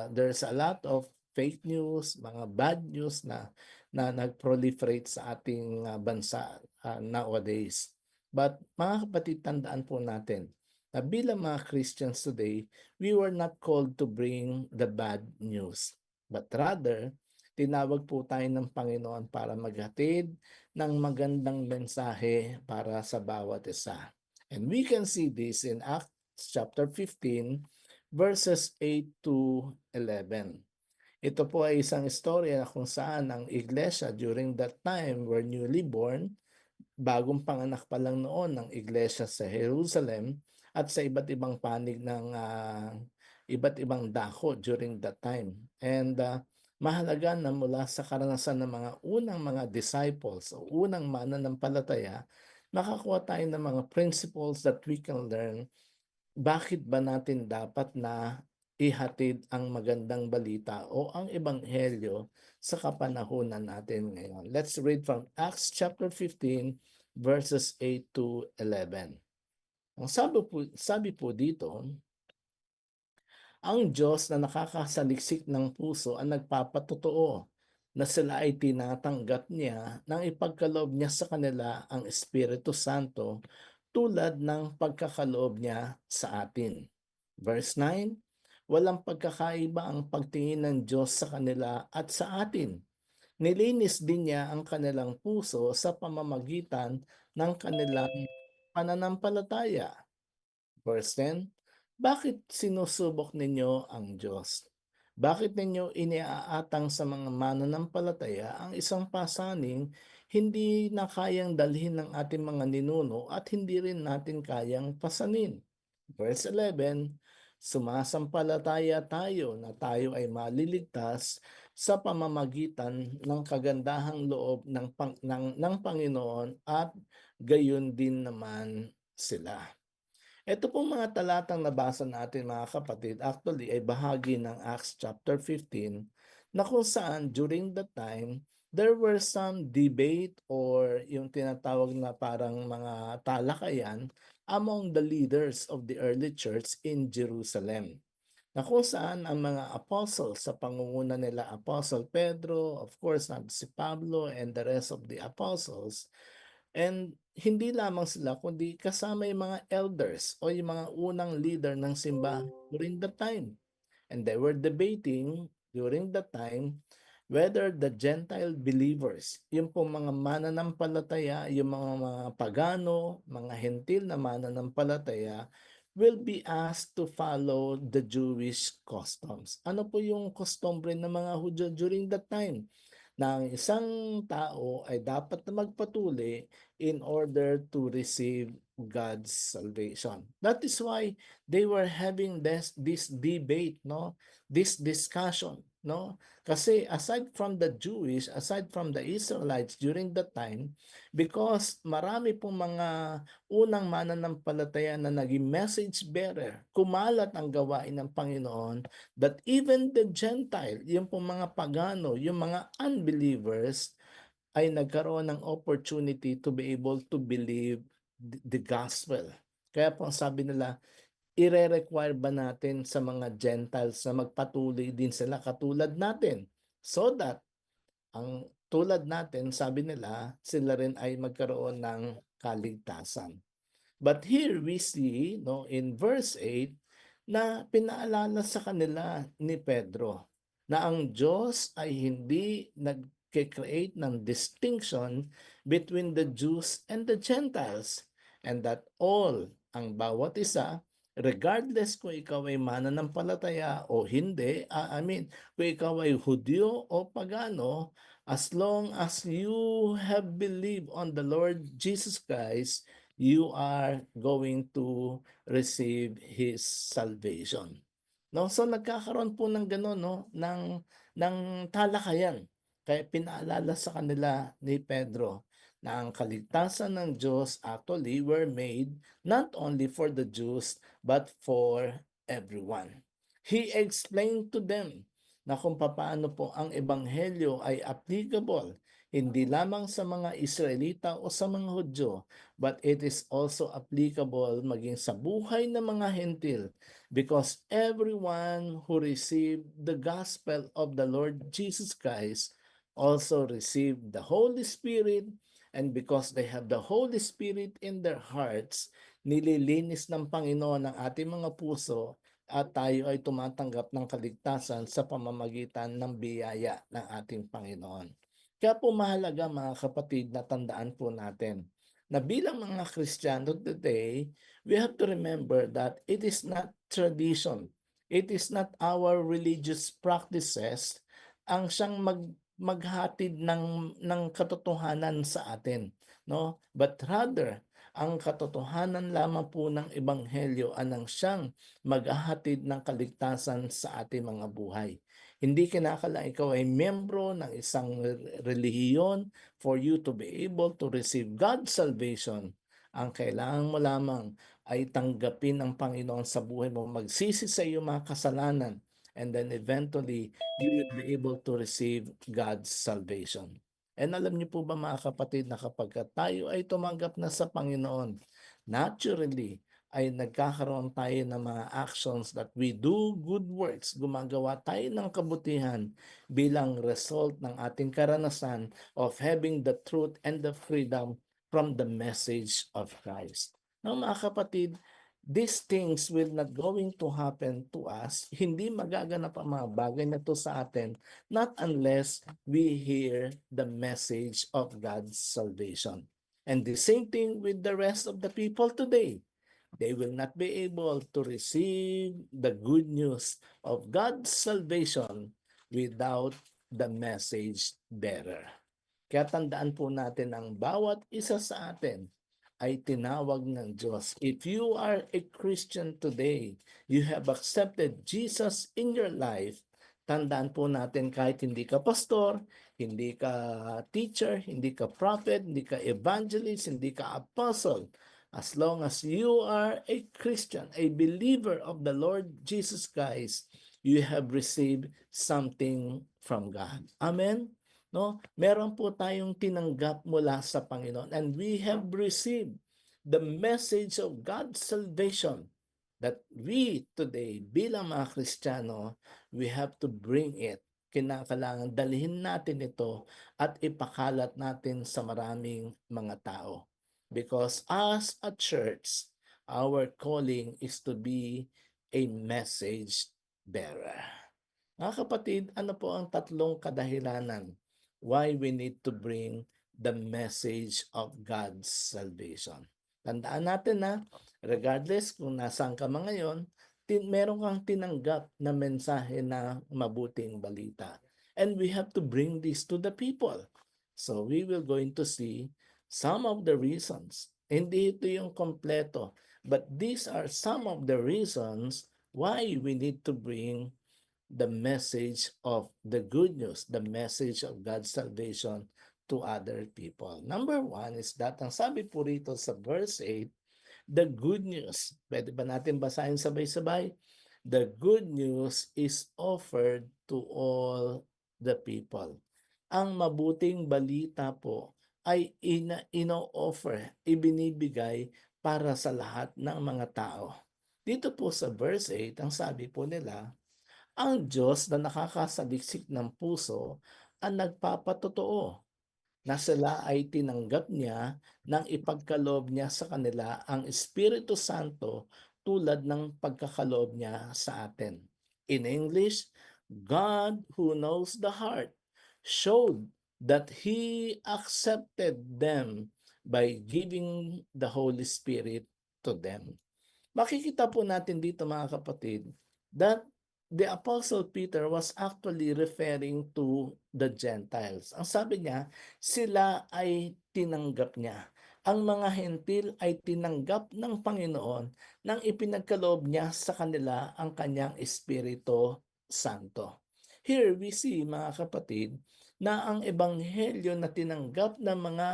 there's a lot of fake news, mga bad news na nag-proliferate sa ating bansa nowadays. But mga kapatid, tandaan po natin na bilang mga Christians today, we were not called to bring the bad news. But rather, tinawag po tayo ng Panginoon para maghatid ng magandang mensahe para sa bawat isa. And we can see this in Acts chapter 15, verses 8 to 11. Ito po ay isang istorya kung saan ang iglesia during that time were newly born, bagong panganak pa lang noon ng iglesia sa Jerusalem at sa iba't ibang panig ng iba't ibang dako during that time. And mahalaga na mula sa karanasan ng mga unang mga disciples o unang mananampalataya, makakuha tayo ng mga principles that we can learn. Bakit ba natin dapat na ihatid ang magandang balita o ang ebanghelyo sa kapanahunan natin ngayon? Let's read from Acts chapter 15 verses 8 to 11. Ang sabi po dito, ang Diyos na nakakasaliksik ng puso ang nagpapatotoo na sila ay tinatanggap niya nang ipagkaloob niya sa kanila ang Espiritu Santo tulad ng pagkakaloob niya sa atin. Verse 9, walang pagkakaiba ang pagtingin ng Diyos sa kanila at sa atin. Nilinis din niya ang kanilang puso sa pamamagitan ng kanilang pananampalataya. Verse 10, bakit sinusubok ninyo ang Diyos? Bakit ninyo iniaatang sa mga mananampalataya ang isang pasaning hindi na kayang dalhin ng ating mga ninuno at hindi rin natin kayang pasanin? Verse 11, sumasampalataya tayo na tayo ay maliligtas sa pamamagitan ng kagandahang loob ng Panginoon at gayon din naman sila. Ito pong mga talatang nabasa natin mga kapatid, actually ay bahagi ng Acts chapter 15 na kung saan during that time, there were some debate or yung tinatawag na parang mga talakayan among the leaders of the early church in Jerusalem. Na kung saan ang mga apostles sa pangunguna nila Apostle Pedro, of course, si Pablo and the rest of the apostles, And hindi lamang sila, kundi kasama yung mga elders o yung mga unang leader ng simbahan during the time. And they were debating during the time whether the Gentile believers, yung po mga mananampalataya, yung mga pagano, mga hentil na mananampalataya, will be asked to follow the Jewish customs. Ano po yung customary ng mga Hudyo during that time? Na ang isang tao ay dapat na magpatuli in order to receive God's salvation. That is why they were having this debate, no? This discussion, no? Kasi aside from the Jewish, aside from the Israelites during that time, because marami pong mga unang mananampalataya na naging message bearer, kumalat ang gawain ng Panginoon, that even the Gentile, yung pong mga pagano, yung mga unbelievers, ay nagkaroon ng opportunity to be able to believe the gospel. Kaya po ang sabi nila, ire-require ba natin sa mga Gentiles na magpatuloy din sila katulad natin so that ang tulad natin, sabi nila, sila rin ay magkaroon ng kaligtasan. But here we see, no, in verse 8, na pinaalala sa kanila ni Pedro na ang Diyos ay hindi nag-create ng distinction between the Jews and the Gentiles, and that all, ang bawat isa, regardless kung ikaw ay mananampalataya o hindi, kung ikaw ay Hudyo o pagano, as long as you have believed on the Lord Jesus Christ, you are going to receive His salvation. No? So nagkakaroon po ng gano'n, no? ng talakayan. Kaya pinaalala sa kanila ni Pedro na ang kaligtasan ng Diyos actually were made not only for the Jews but for everyone. He explained to them na kung paano po ang ebanghelyo ay applicable hindi lamang sa mga Israelita o sa mga Hudyo, but it is also applicable maging sa buhay ng mga hentil, because everyone who received the gospel of the Lord Jesus Christ also received the Holy Spirit, and because they have the Holy Spirit in their hearts, nililinis ng Panginoon ang ating mga puso at tayo ay tumatanggap ng kaligtasan sa pamamagitan ng biyaya ng ating Panginoon. Kaya po mahalaga mga kapatid na tandaan po natin na bilang mga Kristiyano today, we have to remember that it is not tradition, it is not our religious practices ang siyang maghatid ng katotohanan sa atin, no? But rather, ang katotohanan lamang po ng ebanghelyo ang siyang maghahatid ng kaligtasan sa ating mga buhay. Hindi kinakailangan ikaw ay membro ng isang relihiyon for you to be able to receive God's salvation. Ang kailangan mo lamang ay tanggapin ang Panginoon sa buhay mo, magsisi sa iyong mga kasalanan, and then eventually, you will be able to receive God's salvation. And alam niyo po ba mga kapatid na kapag tayo ay tumanggap na sa Panginoon, naturally, ay nagkakaroon tayo ng mga actions that we do good works, gumagawa tayo ng kabutihan bilang result ng ating karanasan of having the truth and the freedom from the message of Christ. Now mga kapatid, these things will not going to happen to us. Hindi magaganap ang mga bagay na to sa atin, not unless we hear the message of God's salvation. And the same thing with the rest of the people today. They will not be able to receive the good news of God's salvation without the message bearer. Kaya tandaan po natin ang bawat isa sa atin ay tinawag ng Diyos. If you are a Christian today, you have accepted Jesus in your life, tandaan po natin kahit hindi ka pastor, hindi ka teacher, hindi ka prophet, hindi ka evangelist, hindi ka apostle, as long as you are a Christian, a believer of the Lord Jesus Christ, you have received something from God. Amen? No? Meron po tayong tinanggap mula sa Panginoon, and we have received the message of God's salvation that we today, bilang mga Kristiyano, we have to bring it kinakailangan dalhin natin ito at ipakalat natin sa maraming mga tao. Because as a church, our calling is to be a message bearer. Mga kapatid, ano po ang tatlong kadahilanan why we need to bring the message of God's salvation? Tandaan natin na regardless kung nasaan ka man ngayon, meron kang tinanggap na mensahe na mabuting balita. And we have to bring this to the people. So we will going to see some of the reasons. Hindi ito yung kompleto, but these are some of the reasons why we need to bring the message of the good news, the message of God's salvation to other people. Number one is that, ang sabi po rito sa verse 8, the good news. Pwede ba natin basahin sabay-sabay? The good news is offered to all the people. Ang mabuting balita po ay ino-offer, ibinibigay para sa lahat ng mga tao. Dito po sa verse 8, ang sabi po nila, ang Diyos na nakakasaliksik ng puso ang nagpapatotoo na sila ay tinanggap niya nang ipagkaloob niya sa kanila ang Espiritu Santo tulad ng pagkakaloob niya sa atin. In English, God who knows the heart showed that He accepted them by giving the Holy Spirit to them. Makikita po natin dito mga kapatid that the Apostle Peter was actually referring to the Gentiles. Ang sabi niya, sila ay tinanggap niya. Ang mga hentil ay tinanggap ng Panginoon nang ipinagkaloob niya sa kanila ang kanyang Espiritu Santo. Here we see mga kapatid na ang ebanghelyo na tinanggap ng mga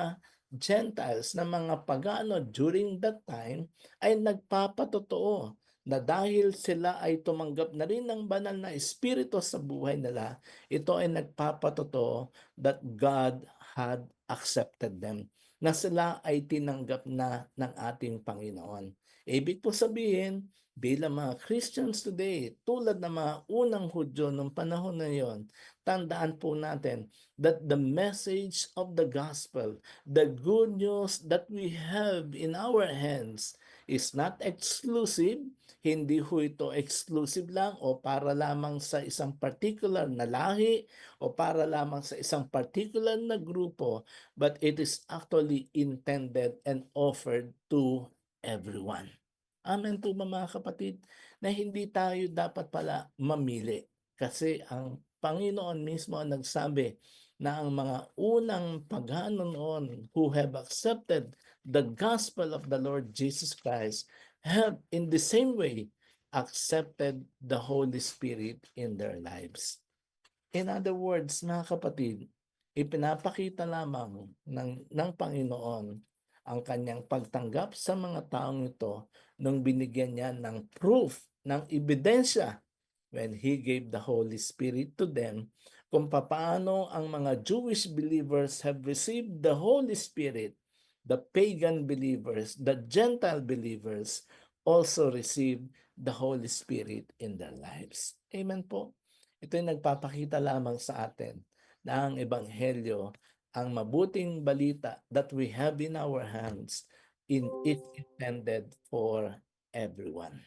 Gentiles, na mga pagano during that time ay nagpapatotoo na dahil sila ay tumanggap na rin ng banal na espiritu sa buhay nila, ito ay nagpapatotoo that God had accepted them, na sila ay tinanggap na ng ating Panginoon. Ibig po sabihin, bilang mga Christians today, tulad ng mga unang Hudyo nung panahon na yon, tandaan po natin that the message of the gospel, the good news that we have in our hands, is not exclusive. Hindi ho ito exclusive lang o para lamang sa isang particular na lahi o para lamang sa isang particular na grupo, but it is actually intended and offered to everyone. Amen po ba mga kapatid? Na hindi tayo dapat pala mamili kasi ang Panginoon mismo ang nagsabi na ang mga unang pagano noon who have accepted the gospel of the Lord Jesus Christ have in the same way accepted the Holy Spirit in their lives. In other words, mga kapatid, ipinapakita lamang ng Panginoon ang kanyang pagtanggap sa mga taong ito nung binigyan niya ng proof, ng ebidensya when He gave the Holy Spirit to them kung paano ang mga Jewish believers have received the Holy Spirit. The pagan believers, the Gentile believers also received the Holy Spirit in their lives. Amen po. Ito ay nagpapakita lamang sa atin na ang Ebanghelyo, ang mabuting balita that we have in our hands, is intended for everyone.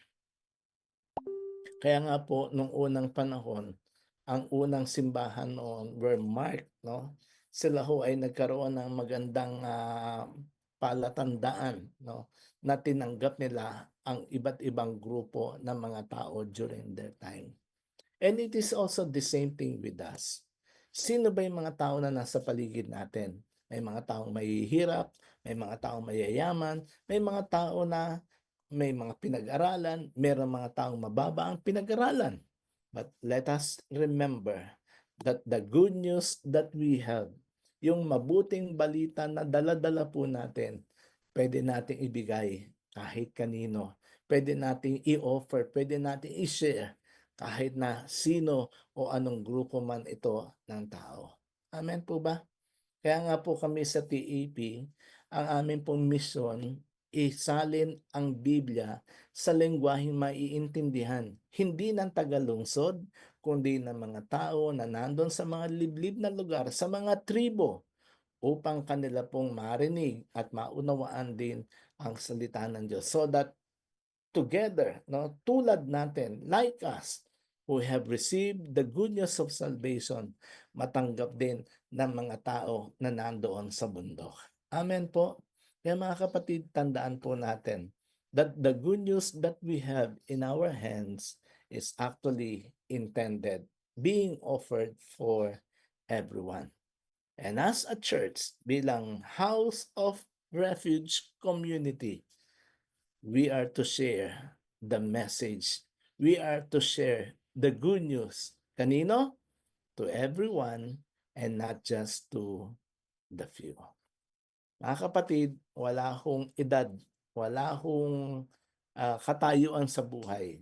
Kaya nga po, nung unang panahon, ang unang simbahan noon were marked, no? Sila ho ay nagkaroon ng magandang palatandaan, no? Na tinanggap nila ang iba't ibang grupo ng mga tao during their time. And it is also the same thing with us. Sino ba yung mga tao na nasa paligid natin? May mga taong mahihirap, may mga taong mayayaman, may mga tao na may mga pinag-aralan, mayroong mga taong mababa ang pinag-aralan. But let us remember that the good news that we have, yung mabuting balita na dala-dala po natin, pwede nating ibigay kahit kanino. Pwede nating i-offer, pwede nating i-share kahit na sino o anong grupo man ito ng tao. Amen po ba? Kaya nga po kami sa TEP, ang amin pong mission, isalin ang Biblia sa lengguwaheng maiintindihan, hindi ng tagalungsod, kundi ng mga tao na nandun sa mga liblib na lugar, sa mga tribo, upang kanila pong marinig at maunawaan din ang salita ng Diyos. So that together, no, tulad natin, like us, who have received the good news of salvation, matanggap din ng mga tao na nandoon sa bundok. Amen po. Kaya mga kapatid, tandaan po natin that the good news that we have in our hands is actually intended, being offered for everyone. And as a church, bilang House of Refuge Community, we are to share the message. We are to share the good news. Kanino? To everyone and not just to the few. Mga kapatid, wala akong edad, wala akong katayuan sa buhay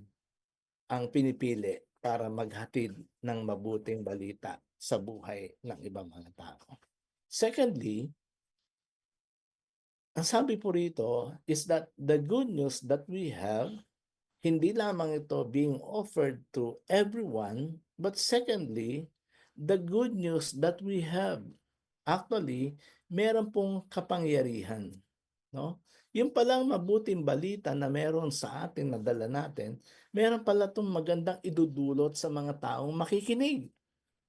ang pinipili para maghatid ng mabuting balita sa buhay ng ibang mga tao. Secondly, ang sabi po rito is that the good news that we have, hindi lamang ito being offered to everyone, but secondly, the good news that we have, actually, meron pong kapangyarihan. No? Yung palang mabuting balita na meron sa atin, na dala natin, meron pala itong magandang idudulot sa mga taong makikinig.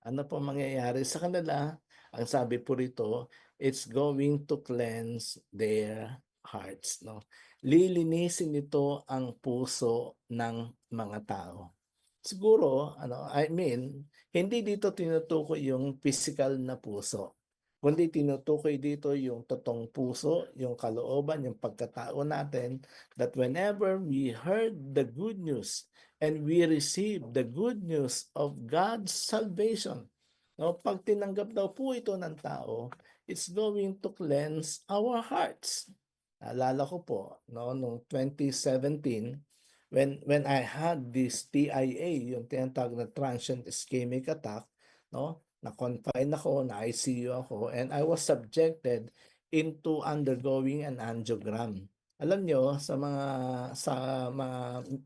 Ano po mangyayari sa kanila? Ang sabi po rito, it's going to cleanse their hearts. No? Lilinisin nito ang puso ng mga tao. Siguro, hindi dito tinutukoy yung physical na puso, kundi tinutukoy dito yung totoong puso, yung kalooban, yung pagkatao natin, that whenever we heard the good news and we received the good news of God's salvation, no, pag tinanggap daw po ito ng tao, it's going to cleanse our hearts. Naalala ko po, no, noong 2017, when I had this TIA, yung tinatawag na transient ischemic attack, no, na-confine ako, na-ICU ako, and I was subjected into undergoing an angiogram. Alam nyo,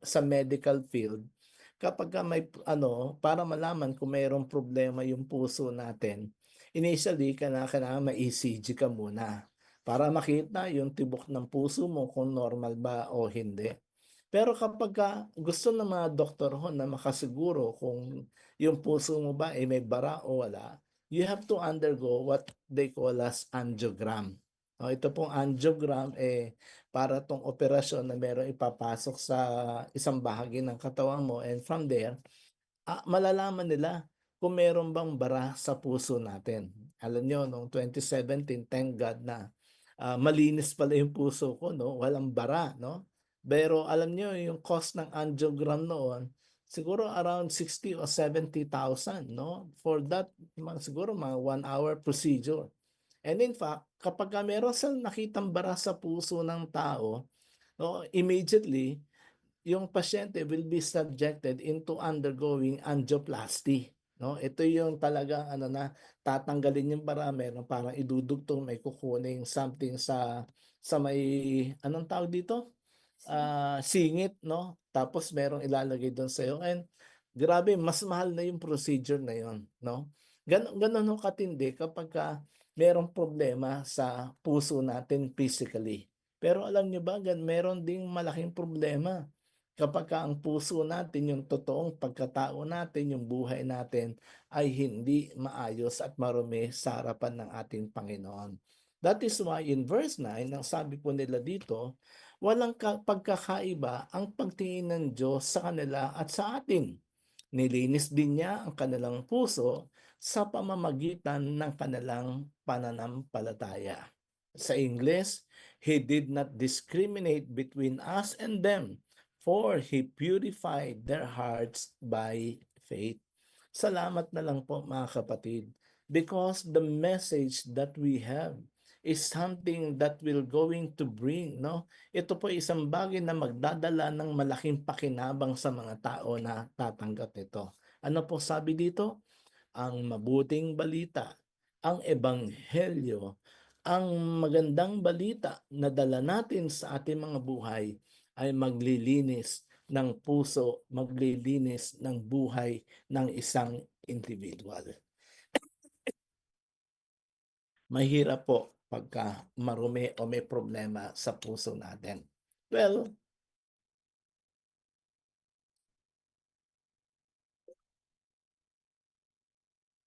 sa medical field, kapag may para malaman kung mayroong problema yung puso natin, initially kailangan ma-ECG ka muna para makita yung tibok ng puso mo kung normal ba o hindi. Pero kapag gusto ng mga doktor ho na makasiguro kung yung puso mo ba ay may bara o wala, you have to undergo what they call as angiogram. Ito pong angiogram para tong operasyon na meron ipapasok sa isang bahagi ng katawan mo, and from there, malalaman nila kung meron bang bara sa puso natin. Alam nyo, noong 2017, thank God na malinis pala yung puso ko, no? Walang bara, no? Pero alam nyo, yung cost ng angiogram noon, siguro around 60 o 70,000, no? For that, siguro mga 1-hour procedure. And in fact, kapag meron silang nakitang bara sa puso ng tao, no, immediately, yung pasyente will be subjected into undergoing angioplasty. No? Ito yung talagang tatanggalin yung bara, meron parang idudugtong, may kukuning something sa may, anong tawag dito? Singit, no? Tapos merong ilalagay doon sa iyo. And grabe, mas mahal na yung procedure na yon, no? Ganon ho katindi kapag merong problema sa puso natin physically. Pero alam nyo ba, meron ding malaking problema kapag ang puso natin, yung totoong pagkatao natin, yung buhay natin ay hindi maayos at marumi sa harapan ng ating Panginoon. That is why in verse 9, ang sabi po nila dito, walang pagkakaiba ang pagtingin ng Diyos sa kanila at sa atin. Nilinis din niya ang kanilang puso sa pamamagitan ng kanilang pananampalataya. Sa English, He did not discriminate between us and them, for He purified their hearts by faith. Salamat na lang po mga kapatid, because the message that we have is something that will going to bring, no? Ito po isang bagay na magdadala ng malaking pakinabang sa mga tao na tatanggap nito. Ano po sabi dito? Ang mabuting balita, ang ebanghelyo, ang magandang balita na dala natin sa ating mga buhay ay maglilinis ng puso, maglilinis ng buhay ng isang individual. Mahirap po pagka marumi o may problema sa puso natin. Well,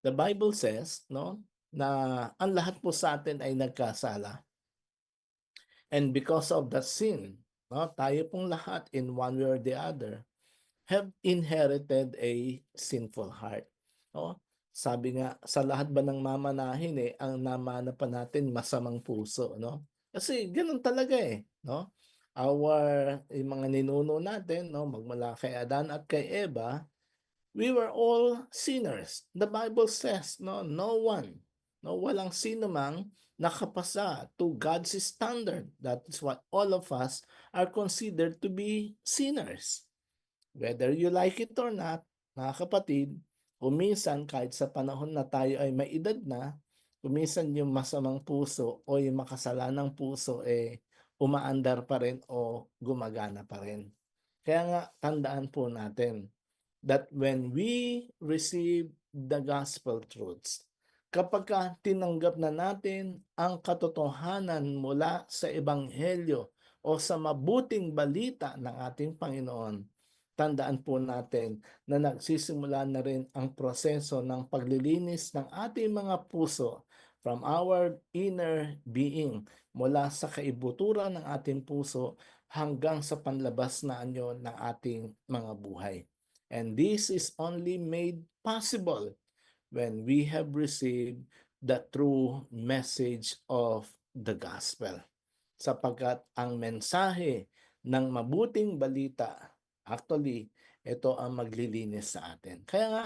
the Bible says, no, na ang lahat po sa atin ay nagkasala. And because of the sin, no, tayo pong lahat in one way or the other have inherited a sinful heart. No? Sabi nga, sa lahat ba ng mamanahin ang namana pa natin masamang puso, no? Kasi ganun talaga no? Yung mga ninuno natin, no, magmula kay Adan at kay Eva, we were all sinners. The Bible says, no, walang sino mang nakapasa to God's standard. That is what all of us are considered to be sinners. Whether you like it or not, mga kapatid, kuminsan kahit sa panahon na tayo ay may edad na, kuminsan yung masamang puso o yung makasalanang puso umaandar pa rin o gumagana pa rin. Kaya nga, tandaan po natin that when we receive the gospel truths, kapag tinanggap na natin ang katotohanan mula sa ebanghelyo o sa mabuting balita ng ating Panginoon, tandaan po natin na nagsisimula na rin ang proseso ng paglilinis ng ating mga puso from our inner being, mula sa kaibuturan ng ating puso hanggang sa panlabas na anyo ng ating mga buhay. And this is only made possible when we have received the true message of the gospel. Sapagkat ang mensahe ng mabuting balita, actually, ito ang maglilinis sa atin. Kaya nga,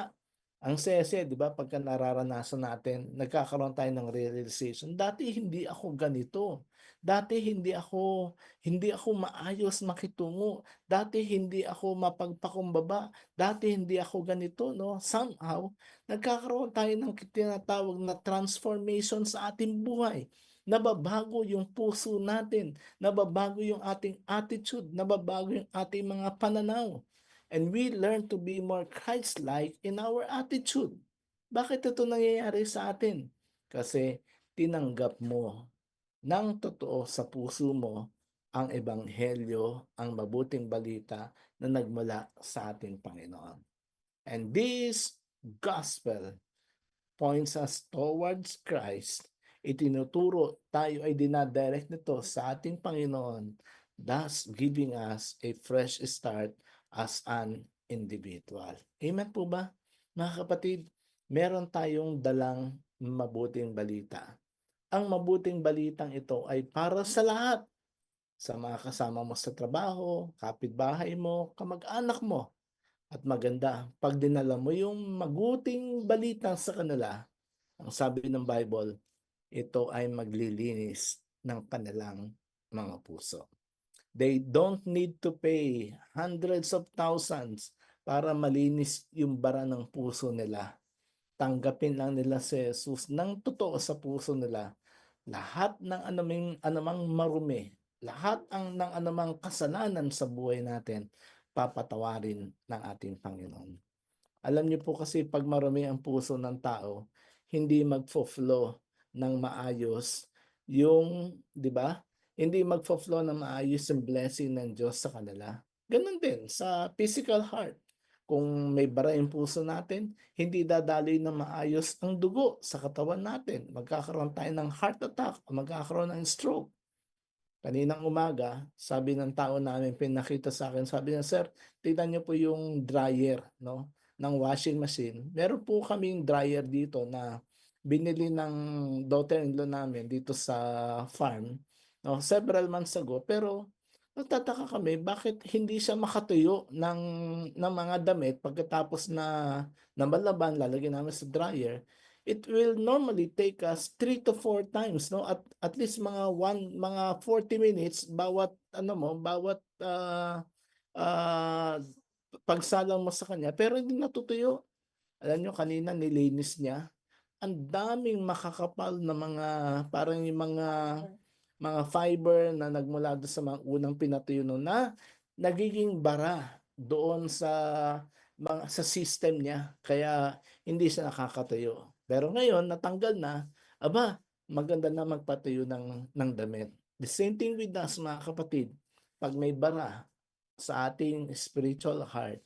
ang sese, di ba, pagka nararanasan natin, nagkakaroon tayo ng realization, dati hindi ako ganito. Dati hindi ako maayos makitungo. Dati hindi ako mapagpakumbaba. Dati hindi ako ganito, no? Somehow, nagkakaroon tayo ng tinatawag na transformation sa ating buhay. Nababago yung puso natin, nababago yung ating attitude, nababago yung ating mga pananaw. And we learn to be more Christ-like in our attitude. Bakit ito nangyayari sa atin? Kasi tinanggap mo ng totoo sa puso mo ang ebanghelyo, ang mabuting balita na nagmula sa ating Panginoon. And this gospel points us towards Christ. Itinuturo, tayo ay dinadirect nito sa ating Panginoon, thus giving us a fresh start as an individual. Amen po ba? Mga kapatid, meron tayong dalang mabuting balita. Ang mabuting balitang ito ay para sa lahat. Sa mga kasama mo sa trabaho, kapitbahay mo, kamag-anak mo. At maganda, pag dinala mo yung mabuting balita sa kanila, ang sabi ng Bible, ito ay maglilinis ng kanilang mga puso. They don't need to pay hundreds of thousands para malinis yung bara ng puso nila. Tanggapin lang nila si Jesus ng totoo sa puso nila. Lahat ng anumang marumi, lahat ng anumang kasalanan sa buhay natin, papatawarin ng ating Panginoon. Alam niyo po kasi pag marumi ang puso ng tao, hindi magfo-flow ng maayos yung, di ba? Hindi magfo-flow ng maayos yung blessing ng Diyos sa kanila. Ganun din sa physical heart. Kung may bara yung puso natin, hindi dadaloy na maayos ang dugo sa katawan natin. Magkakaroon tayo ng heart attack, magkakaroon ng stroke. Kaninang umaga, sabi ng tao namin, pinakita sa akin, sabi niya, sir, tignan niyo po yung dryer, no, ng washing machine. Meron po kaming dryer dito na binili ng daughter-in-law namin dito sa farm, no, several months ago. Pero nagtataka kami, bakit hindi siya makatuyo ng mga damit pagkatapos na malaban, lalagyan namin sa dryer. It will normally take us 3 to 4 times, no, at least mga 40 minutes bawat pagsalang mo sa kanya, pero hindi natutuyo. Alam nyo, kanina nilinis niya, ang daming makakapal na mga parang yung mga fiber na nagmula doon sa mga unang pinatuyo na nagiging bara doon sa system niya kaya hindi siya nakakatayo. Pero ngayon natanggal na, aba, maganda na magpatayo ng damit. The same thing with us mga kapatid. Pag may bara sa ating spiritual heart,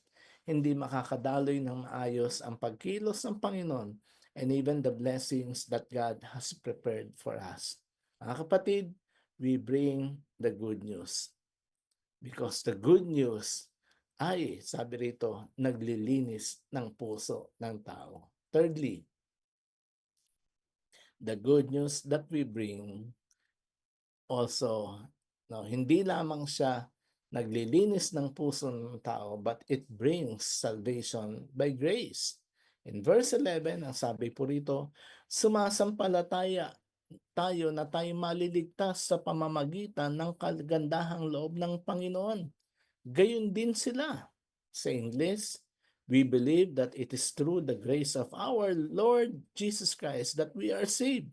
hindi makakadaloy ng maayos ang pagkilos ng Panginoon and even the blessings that God has prepared for us. Mga kapatid, we bring the good news. Because the good news ay, sabi rito, naglilinis ng puso ng tao. Thirdly, the good news that we bring also, no, hindi lamang siya naglilinis ng puso ng tao, but it brings salvation by grace. In verse 11, ang sabi po rito, sumasampalataya tayo na tayo maliligtas sa pamamagitan ng kagandahang loob ng Panginoon. Gayon din sila. Sa English, we believe that it is through the grace of our Lord Jesus Christ that we are saved,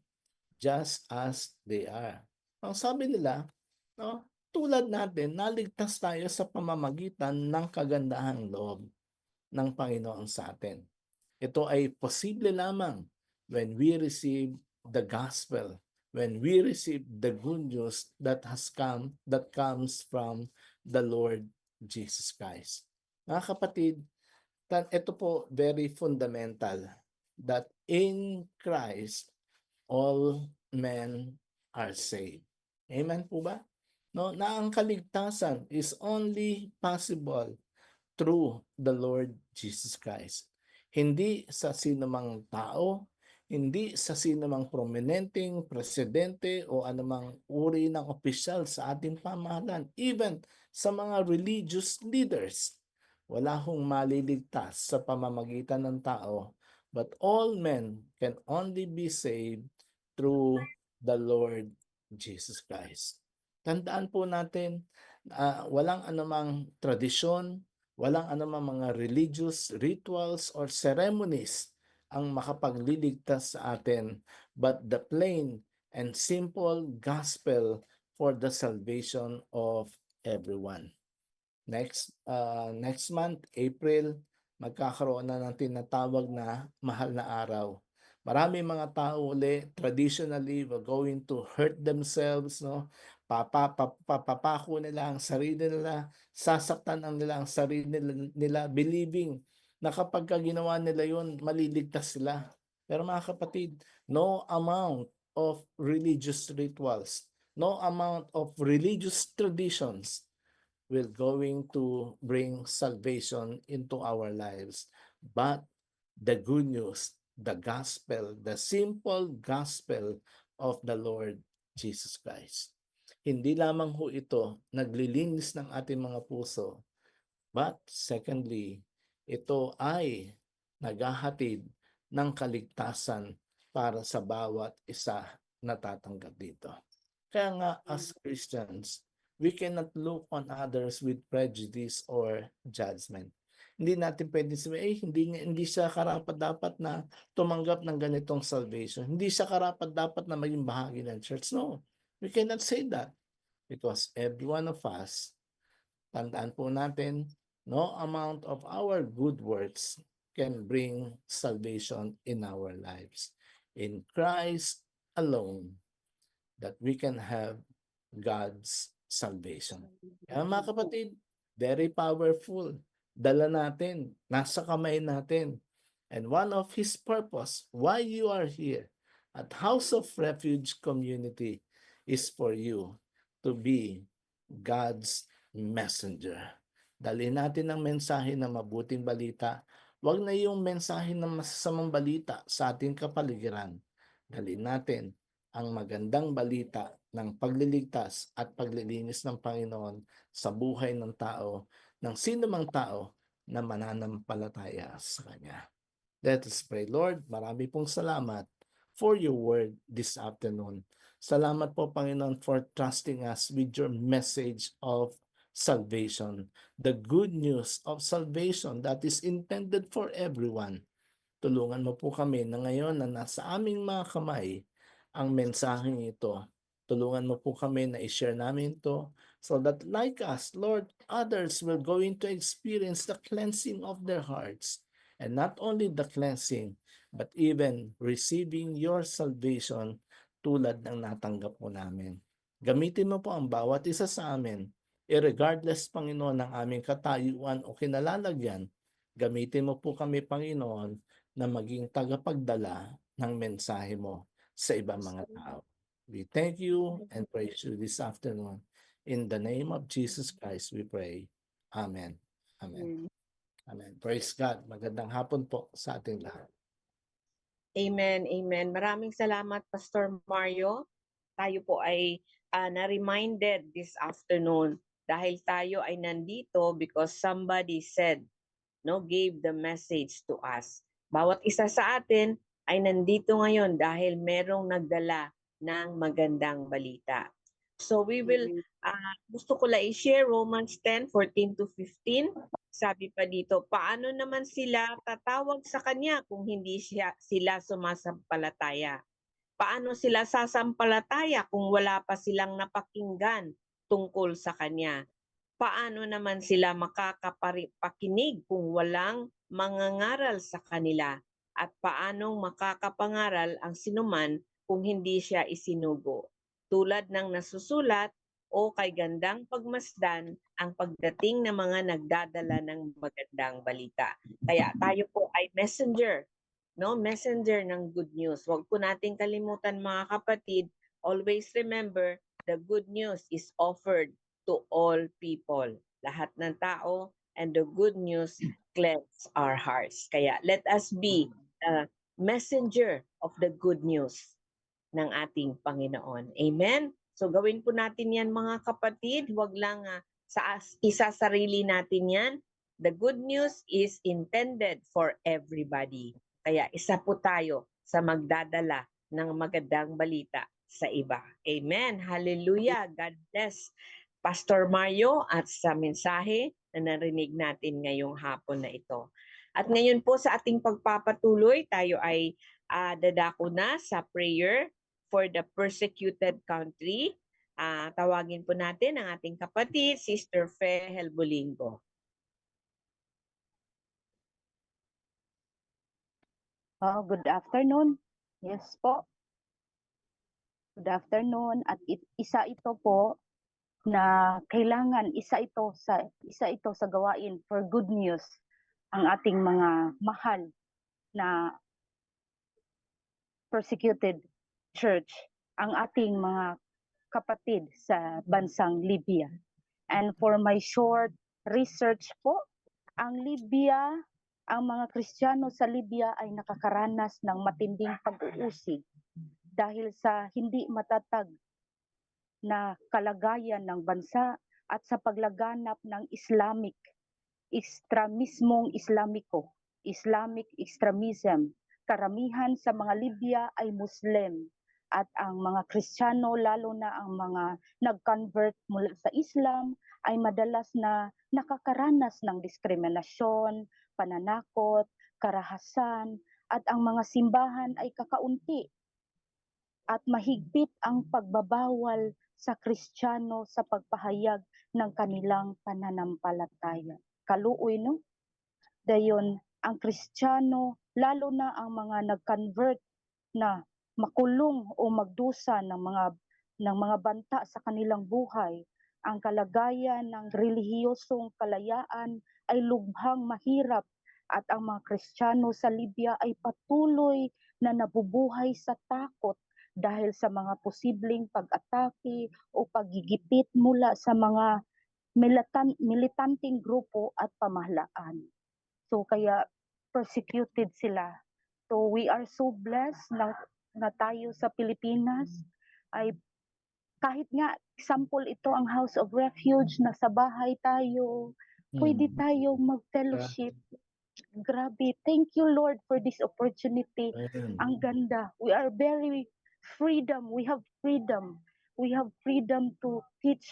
just as they are. Ang sabi nila, no, tulad natin, naligtas tayo sa pamamagitan ng kagandahang loob ng Panginoon sa atin. Ito ay posible lamang when we receive the gospel, when we receive the good news that comes from the Lord Jesus Christ. Mga kapatid, ito po very fundamental that in Christ all men are saved. Amen po ba? No, na ang kaligtasan is only possible through the Lord Jesus Christ. Hindi sa sinumang tao, hindi sa sinumang prominenteng presidente o anumang uri ng opisyal sa ating pamahalaan, even sa mga religious leaders. Wala hong maliligtas sa pamamagitan ng tao, but all men can only be saved through the Lord Jesus Christ. Tandaan po natin, walang anumang tradisyon, walang anumang mga religious rituals or ceremonies ang makapagliligtas sa atin, but the plain and simple gospel for the salvation of everyone. Next month, April, magkakaroon na ng tinatawag na mahal na araw. Marami mga tao uli, traditionally, were going to hurt themselves, no? Papapako nila ang sarili nila, sasaktan nila ang sarili nila, believing na kapag ginawa nila yun, maliligtas sila. Pero mga kapatid, no amount of religious rituals, no amount of religious traditions will going to bring salvation into our lives. But the good news, the gospel, the simple gospel of the Lord Jesus Christ. Hindi lamang ho ito naglilinis ng ating mga puso, but secondly, ito ay naghahatid ng kaligtasan para sa bawat isa na tatanggap dito. Kaya nga as Christians, we cannot look on others with prejudice or judgment. Hindi natin pwedeng sabihin, hindi siya karapat-dapat na tumanggap ng ganitong salvation. Hindi siya karapat-dapat na maging bahagi ng church. No, we cannot say that. Because every one of us, tandaan po natin, no amount of our good works can bring salvation in our lives. In Christ alone, that we can have God's salvation. Kaya mga kapatid, very powerful. Dala natin, nasa kamay natin. And one of His purpose, why you are here at House of Refuge Community, is for you to be God's messenger. Dalhin natin ang mensahe ng mabuting balita. Huwag na yung mensahe ng masasamang balita sa ating kapaligiran. Dalhin natin ang magandang balita ng pagliligtas at paglilinis ng Panginoon sa buhay ng tao, ng sinumang tao na mananampalataya sa Kanya. Let us pray. Lord, marami pong salamat for your word this afternoon. Salamat po, Panginoon, for trusting us with your message of salvation, the good news of salvation that is intended for everyone. Tulungan mo po kami na ngayon na nasa aming mga kamay ang mensaheng ito Tulungan mo po kami na i-share namin to so that like us, Lord, others will going to experience the cleansing of their hearts. And not only the cleansing, but even receiving your salvation tulad ng natanggap mo namin. Gamitin mo po ang bawat isa sa amin, irregardless, Panginoon, ng aming katayuan o kinalalagyan. Gamitin mo po kami, Panginoon, na maging tagapagdala ng mensahe mo sa ibang mga tao. We thank you and praise you this afternoon. In the name of Jesus Christ, we pray. Amen. Amen. Amen. Praise God. Magandang hapon po sa ating lahat. Amen, amen. Maraming salamat, Pastor Mario. Tayo po ay na-reminded this afternoon dahil tayo ay nandito because somebody said, gave the message to us. Bawat isa sa atin ay nandito ngayon dahil merong nagdala ng magandang balita. So we will, gusto ko lang i-share Romans 10:14 to 15. Sabi pa dito, paano naman sila tatawag sa Kanya kung hindi sila sumasampalataya? Paano sila sasampalataya kung wala pa silang napakinggan tungkol sa Kanya? Paano naman sila makakapakinig kung walang mangangaral sa kanila? At paanong makakapangaral ang sinuman kung hindi siya isinugo? Tulad ng nasusulat, o kay gandang pagmasdan ang pagdating ng mga nagdadala ng magandang balita. Kaya tayo po ay messenger, messenger ng good news. Huwag po nating kalimutan, mga kapatid, always remember, the good news is offered to all people, lahat ng tao, and the good news cleanse our hearts. Kaya let us be a messenger of the good news ng ating Panginoon. Amen? So gawin po natin yan, mga kapatid. Huwag lang isa-sarili natin yan. The good news is intended for everybody. Kaya isa po tayo sa magdadala ng magandang balita sa iba. Amen. Hallelujah. God bless Pastor Mario at sa mensahe na narinig natin ngayong hapon na ito. At ngayon po sa ating pagpapatuloy, tayo ay dadako na sa prayer for the persecuted country. Tawagin po natin ang ating kapatid, Sister Fe Helbolingo. Good afternoon. Yes po. Good afternoon. At isa ito po na kailangan, isa ito sa gawain for good news ang ating mga mahal na persecuted church, ang ating mga kapatid sa bansang Libya. And for my short research po, ang Libya, ang mga Kristiyano sa Libya ay nakakaranas ng matinding pag-uusig dahil sa hindi matatag na kalagayan ng bansa at sa paglaganap ng Islamic Islamiko, Islamic extremism. Karamihan sa mga Libya ay Muslim at ang mga Kristiyano, lalo na ang mga nag-convert mula sa Islam, ay madalas na nakakaranas ng diskriminasyon, pananakot, karahasan, at ang mga simbahan ay kakaunti at mahigpit ang pagbabawal sa Kristiyano sa pagpahayag ng kanilang pananampalataya. Kaluoy, no? Dayon, ang Kristiyano, lalo na ang mga nag-convert na makulong o magdusa ng mga banta sa kanilang buhay, ang kalagayan ng relihiyosong kalayaan ay lubhang mahirap at ang mga Kristiyano sa Libya ay patuloy na nabubuhay sa takot dahil sa mga posibleng pag-atake o paggigipit mula sa mga militanteng grupo at pamahalaan. So kaya persecuted sila. So we are so blessed na tayo sa Pilipinas ay kahit nga example ito ang House of Refuge, na sa bahay tayo, pwede tayo mag-fellowship. Grabe. Thank you, Lord, for this opportunity. Ang ganda. We are very freedom. We have freedom. We have freedom to teach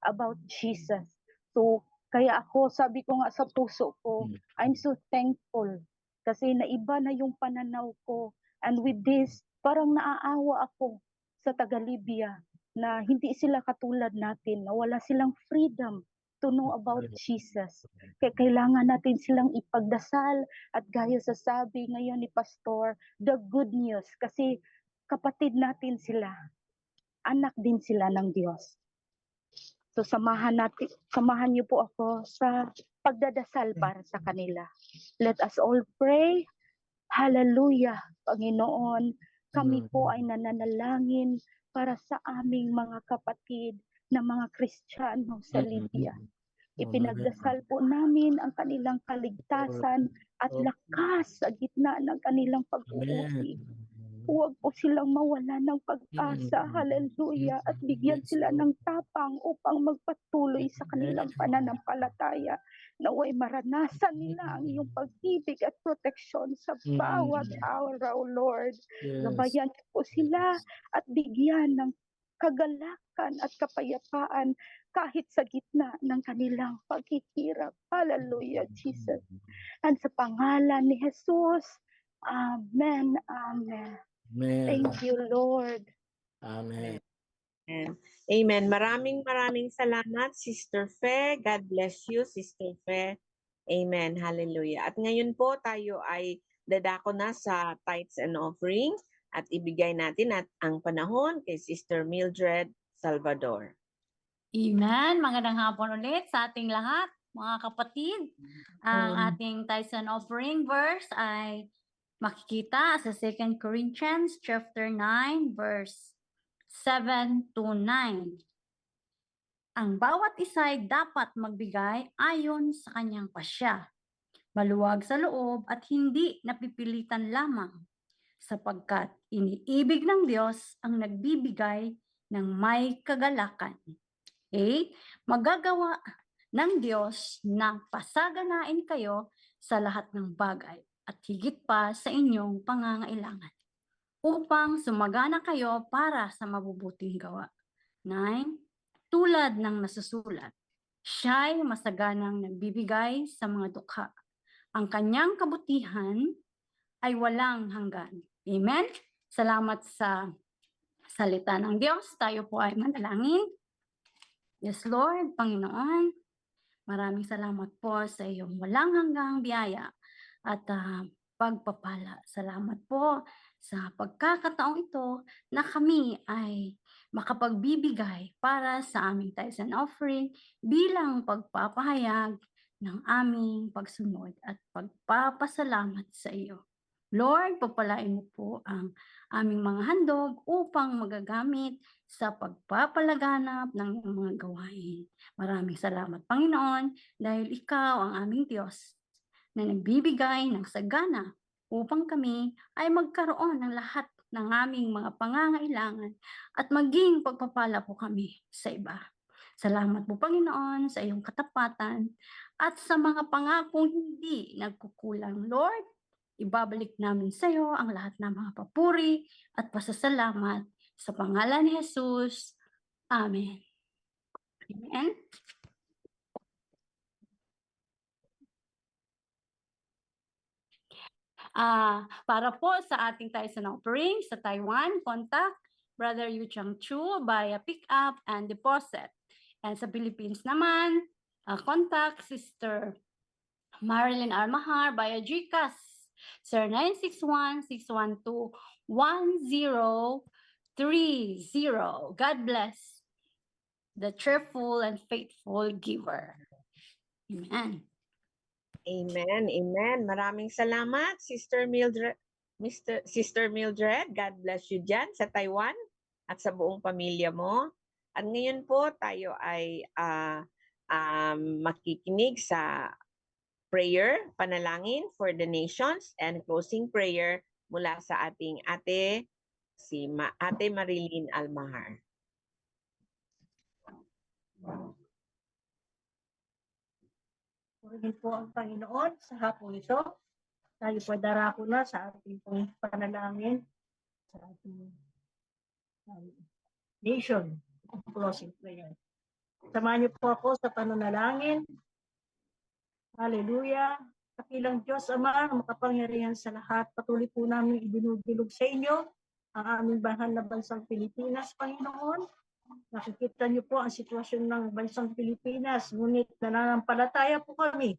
about Jesus. So, kaya ako, sabi ko nga sa puso ko, I'm so thankful kasi naiba na yung pananaw ko. And with this, parang naaawa ako sa taga-Libya na hindi sila katulad natin, na wala silang freedom to know about Jesus. Kaya kailangan natin silang ipagdasal at gaya sa sabi ngayon ni Pastor, the good news. Kasi kapatid natin sila, anak din sila ng Diyos. So samahan niyo po ako sa pagdadasal para sa kanila. Let us all pray. Hallelujah, Panginoon. Kami po ay nananalangin para sa aming mga kapatid na mga Kristiyano sa Libya. Ipinagdasal po namin ang kanilang kaligtasan at lakas sa gitna ng kanilang pag-uusig. Huwag po silang mawala ng pag-asa, hallelujah, at bigyan sila ng tapang upang magpatuloy sa kanilang pananampalataya. Naway maranasan nila ang iyong pag-ibig at proteksyon sa bawat araw, Lord. Gabayan niyo po sila at bigyan ng kagalakan at kapayapaan kahit sa gitna ng kanilang paghihirap. Hallelujah, Jesus. And sa pangalan ni Jesus, Amen, Amen. Thank you, Lord. Amen. Amen. Maraming salamat, Sister Fe. God bless you, Sister Fe. Amen. Hallelujah. At ngayon po tayo ay dadako na sa tithes and offering at ibigay natin at ang panahon kay Sister Mildred Salvador. Amen. Magandang hapon ulit sa ating lahat, mga kapatid. Ang ating tithes and offering verse ay makikita sa 2 Corinthians chapter 9 verse 7 to 9. Ang bawat isa ay dapat magbigay ayon sa kanyang pasya, maluwag sa loob at hindi napipilitan lamang, sapagkat iniibig ng Diyos ang nagbibigay ng may kagalakan. 8. Magagawa ng Diyos na pasaganain kayo sa lahat ng bagay at higit pa sa inyong pangangailangan, upang sumagana kayo para sa mabubuting gawa. 9. Tulad ng nasusulat, siya'y masaganang nagbibigay sa mga dukha. Ang kanyang kabutihan ay walang hanggan. Amen? Salamat sa salita ng Diyos. Tayo po ay manalangin. Yes, Lord, Panginoon, maraming salamat po sa iyong walang hanggang biyaya at pagpapala. Salamat po sa pagkakataong ito na kami ay makapagbibigay para sa aming tithes and offering bilang pagpapahayag ng aming pagsunod at pagpapasalamat sa iyo. Lord, papalain mo po ang aming mga handog upang magagamit sa pagpapalaganap ng mga gawain. Maraming salamat, Panginoon, dahil ikaw ang aming Diyos na nagbibigay ng sagana upang kami ay magkaroon ng lahat ng aming mga pangangailangan at maging pagpapala po kami sa iba. Salamat po, Panginoon, sa iyong katapatan at sa mga pangakong hindi nagkukulang. Lord, ibabalik namin sa iyo ang lahat ng mga papuri at pasasalamat sa pangalan ni Jesus. Amen. Amen. Para po sa ating tithes and offering sa Taiwan, contact Brother Yu Chang Chu via pick-up and deposit. And sa Philippines naman, contact Sister Marilyn Armahar via GCash, Sir 961-612-1030. God bless the cheerful and faithful giver. Amen. Amen. Amen. Maraming salamat, Sister Mildred. Sister Mildred, God bless you dyan sa Taiwan at sa buong pamilya mo. At ngayon po tayo ay makikinig sa prayer, panalangin for the nations and closing prayer mula sa ating ate, Ate Marilyn Almahar. Purihin po ang Panginoon sa hapong ito. Tayo po darako na sa ating pong panalangin sa ating nation. Closing prayer. Samahan niyo po ako sa pananalangin. Hallelujah. Kapilang Diyos Ama, makapangyarihan sa lahat, patuloy po namin ibinugilog sa inyo ang aming banal na bansang Pilipinas, Panginoon. Nakikita niyo po ang sitwasyon ng bansang Pilipinas, ngunit nananampalataya po kami,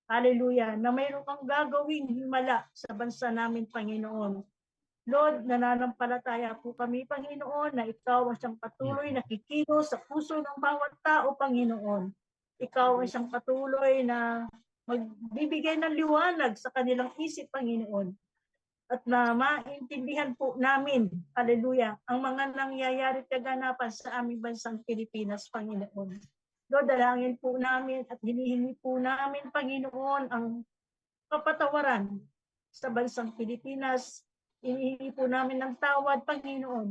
hallelujah, na mayroon kang gagawing himala sa bansa namin, Panginoon. Lord, nananampalataya po kami, Panginoon, na ikaw ang siyang patuloy na kikilos sa puso ng bawat tao, Panginoon. Ikaw ang siyang patuloy na magbibigay ng liwanag sa kanilang isip, Panginoon. At na maintindihan po namin, hallelujah, ang mga nangyayari kaganapan sa aming bansang Pilipinas, Panginoon. Lord, dalangin po namin at hinihingi po namin, Panginoon, ang kapatawaran sa bansang Pilipinas. Hinihingi po namin ng tawad, Panginoon,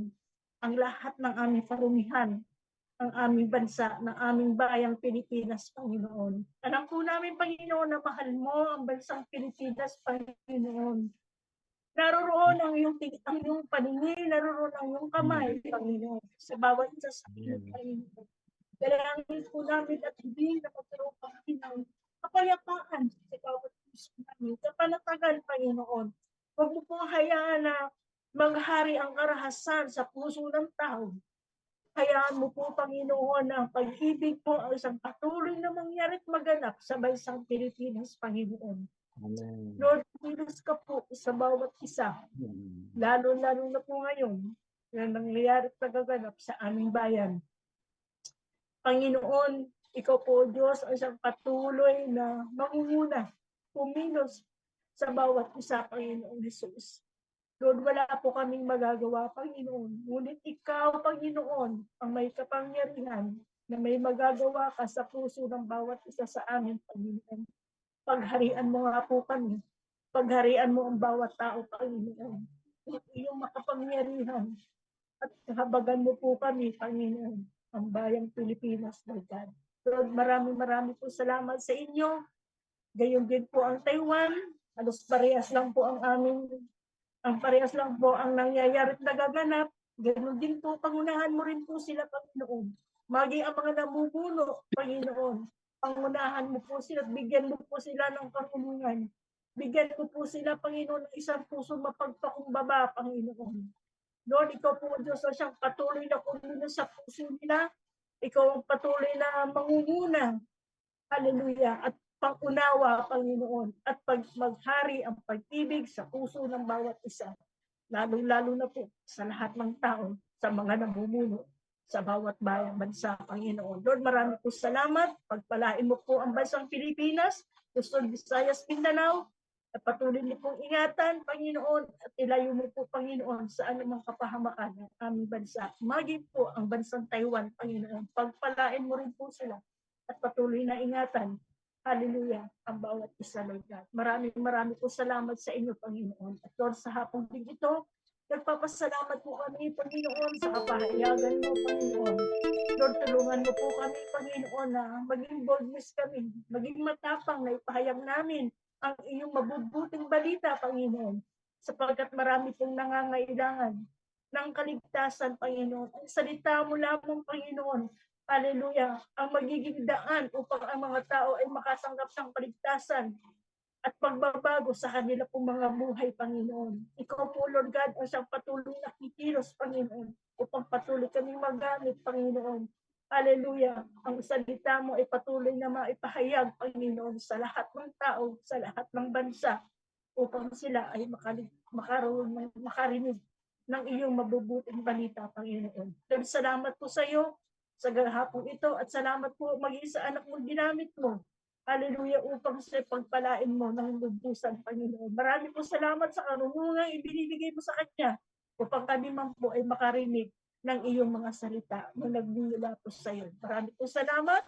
ang lahat ng aming karumihan, ang aming bansa, ng aming bayang Pilipinas, Panginoon. Alam po namin, Panginoon, na mahal mo ang bansang Pilipinas, Panginoon. Naroroon ang iyong paningin, naroroon ang iyong kamay, Panginoon, sa bawat isa sa amin, Panginoon. Dalangin po namin at hindi na magkaroon kami ng kapayapaan sa bawat puso namin, sa panatagal, Panginoon. Huwag mo pong hayaan na maghari ang karahasan sa puso ng tao. Hayaan mo po, Panginoon, na ang pag-ibig po ang isang patuloy na mangyari at maganap sa bansang Pilipinas, Panginoon. Amen. Lord, kilos ka po sa bawat isa, lalo-lalo na po ngayon, na nangyayari at nagaganap sa aming bayan. Panginoon, ikaw po, Diyos, ang isang patuloy na mangunguna, kumilos sa bawat isa, Panginoong Jesus. Lord, wala po kaming magagawa, Panginoon. Ngunit ikaw, Panginoon, ang may kapangyarihan na may magagawa ka sa puso ng bawat isa sa amin, Panginoon. Pagharian mo nga po kami. Pagharian mo ang bawat tao, Panginoon. Iyong makapangyarihan. At habagan mo po kami, Panginoon, ang bayang Pilipinas, Lord God. Lord, maraming po salamat sa inyo. Gayon din po ang Taiwan. Halos parehas lang po ang nangyayari at nagaganap. Gayon din po, pangunahan mo rin po sila, Panginoon. Maging ang mga nabubuno, Panginoon. Pangunahan mo po sila at bigyan mo po sila ng karunungan. Bigyan mo po sila, Panginoon, ng isang puso mapagpakumbaba, Panginoon. Lord, ikaw po, Diyos, na siyang patuloy na kumuno sa puso nila. Ikaw ang patuloy na mangunguna. Hallelujah. At pangunawa, Panginoon. At maghari ang pag-ibig sa puso ng bawat isa. Lalo-lalo na po sa lahat ng tao, sa mga namumuno, sa bawat bayang bansa, Panginoon. Lord, marami po salamat. Pagpalain mo po ang bansang Pilipinas, Luzon, Visayas, Mindanao, at patuloy niyo pong ingatan, Panginoon, at ilayo mo po, Panginoon, sa anumang kapahamakan ng aming bansa. Maging po ang bansang Taiwan, Panginoon. Pagpalain mo rin po sila at patuloy na ingatan. Hallelujah, ang bawat isa, Lord God. Marami po salamat sa inyo, Panginoon. At Lord, sa hapong din ito, nagpapasalamat po kami, Panginoon, sa kapahayagan mo, Panginoon. Lord, tulungan mo po kami, Panginoon, na maging boldness kami, maging matapang na ipahayag namin ang iyong mabubuting balita, Panginoon, sapagkat marami pong nangangailangan ng kaligtasan, Panginoon. Ang salita mo lamang, Panginoon, hallelujah, ang magiging daan upang ang mga tao ay makatanggap ng kaligtasan at pagbabago sa kanila pong mga buhay, Panginoon. Ikaw po, Lord God, ang siyang patuloy na kikilos, Panginoon, upang patuloy kaming magamit, Panginoon. Hallelujah. Ang salita mo ay patuloy na maipahayag, Panginoon, sa lahat ng tao, sa lahat ng bansa, upang sila ay makarinig ng iyong mabubuting balita, Panginoon. Lord, salamat po sa iyo sa hapong ito at salamat po maging sa anak mo ginamit mo. Hallelujah, upang sa pagpalain mo ng lubusan, Panginoon. Marami po salamat sa karunungang ibinibigay mo sa kanya upang kami man po ay makarinig ng iyong mga salita na nagmumula po sa iyo. Marami po salamat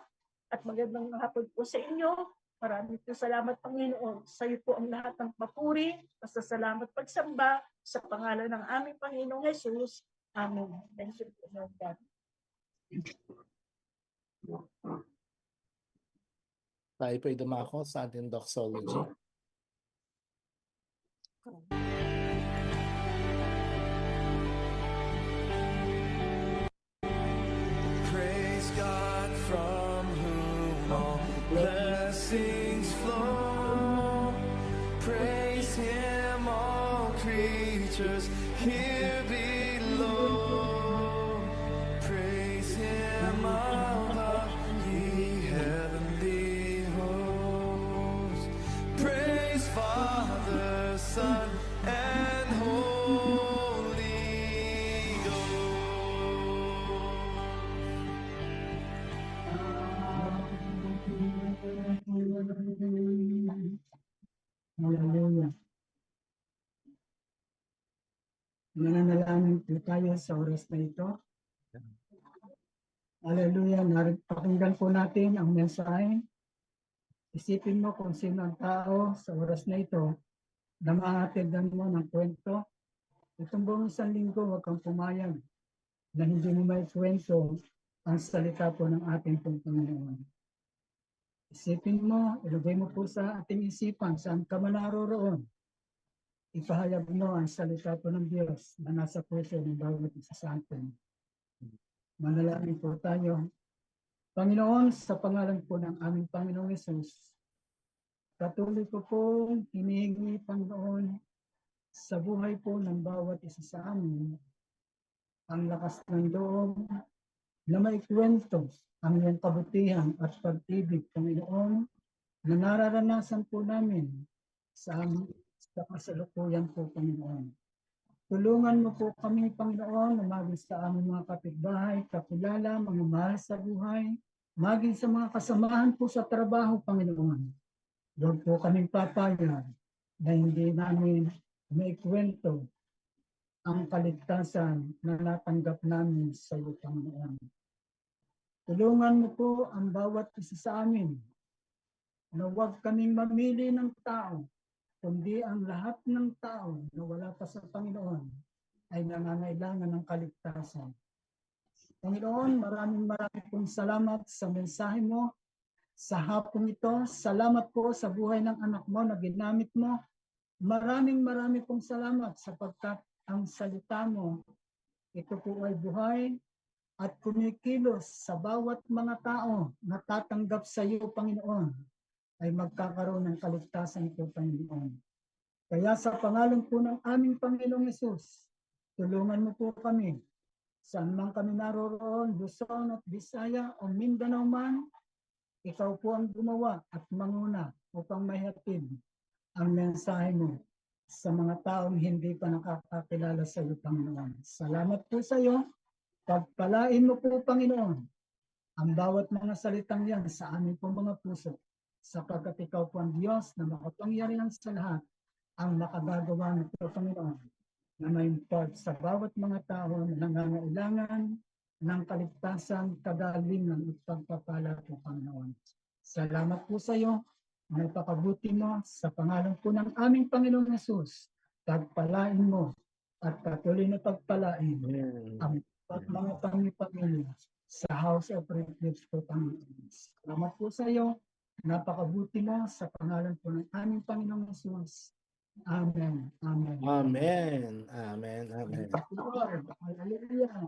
at magandang hapon po sa inyo. Marami po salamat, Panginoon. Sa iyo po ang lahat ng papuri, pasasalamat, pagsamba sa pangalan ng aming Panginoong Jesus. Amen. Thank you, Lord God. Tayo po'y dumako sa ating doxology. Praise God from whom all blessings flow. Praise Him, all creatures here below. Praise Mananalangin po tayo sa oras na ito. Hallelujah. Pakinggan po natin ang mensahe. Isipin mo kung sino ang tao sa oras na ito na maatidan mo ng kwento. Itong buong isang linggo, huwag kang pumayag na hindi mo may kwento ang salita po ng ating pong Panginoon. Isipin mo, ilagay mo po sa ating isipan, saan ka man naroroon. Ipahayag mo ang salita po ng Diyos na nasa puso ng bawat isa sa atin. Manalangin po tayo. Panginoon, sa pangalan po ng aming Panginoong Yesus, patuloy ko po hinihingi, Panginoon, sa buhay po ng bawat isa sa amin, ang lakas ng loob na may kwento ang iyong kabutihan at pag-ibig, Panginoon, na nararanasan po namin sa kasalukuyan po, Panginoon. Tulungan mo po kami, Panginoon, na maging sa aming mga kapitbahay, kakilala, mga mahal sa buhay, maging sa mga kasamahan po sa trabaho, Panginoon. Huwag po kaming papayag na hindi namin may kwento ang kaligtasan na natanggap namin sa iyo, Panginoon. Tulungan mo po ang bawat isa sa amin na huwag kaming mamili ng tao, kundi ang lahat ng tao na wala pa sa Panginoon ay nangangailangan ng kaligtasan. Panginoon, maraming pong salamat sa mensahe mo sa hapong ito. Salamat po sa buhay ng anak mo na ginamit mo. Maraming pong salamat sapagkat ang salita mo, ito po ay buhay at kumikilos sa bawat mga tao na tatanggap sa iyo, Panginoon, ay magkakaroon ng kaligtasan ito, Panginoon. Kaya sa pangalan po ng aming Panginoong Yesus, tulungan mo po kami, saan man kami naroroon, Luzon at Visaya o Mindanao man, ikaw po ang gumawa at manguna upang mahihatid ang mensahe mo sa mga taong hindi pa nakakakilala sa iyo, Panginoon. Salamat po sa iyo. Pagpalain mo po, Panginoon, ang bawat mga salitang yan sa aming pong mga puso, sapagkat ikaw po ang Diyos na makapangyarihan sa lahat ang makagagawa nito, Panginoon, na may part sa bawat mga tao na nangangailangan ng kaligtasan, kagalingan at pagpapala po, Panginoon. Salamat po sa iyo. May pakabuti mo sa pangalan po ng aming Panginoong Yesus. Pagpalain mo at patuloy na pagpalain ang mga pamilya sa House of Refuge po, Panginoon. Salamat po sa iyo. Napakabuti mo sa pangalan po ng aming Panginoong Yesus. Amen. Amen. Amen. Amen. Amen. Lord, hallelujah.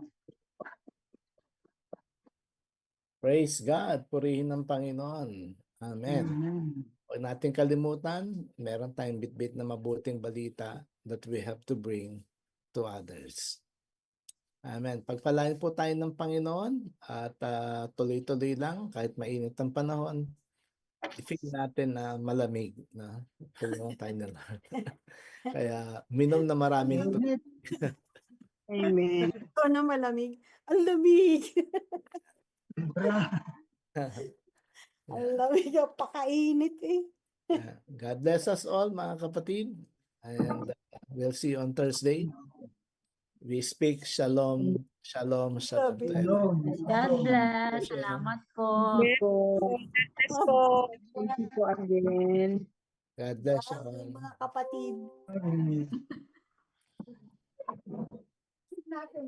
Praise God. Purihin ng Panginoon. Amen. Amen. Huwag natin kalimutan, meron tayong bitbit na mabuting balita that we have to bring to others. Amen. Pagpalain po tayo ng Panginoon at tuloy-tuloy lang kahit mainit ang panahon. I-feel natin na malamig na tulungan tayo ng Lord. Kaya minom na maraming tubig. Amen. Ito na malamig. Ang lamig. Ang lamig. Pakainit eh. God bless us all, mga kapatid. And we'll see you on Thursday. We speak shalom, shalom, shalom. God bless. Salamat po. Yes po again. God bless you all. Mga kapatid. Amen. Natin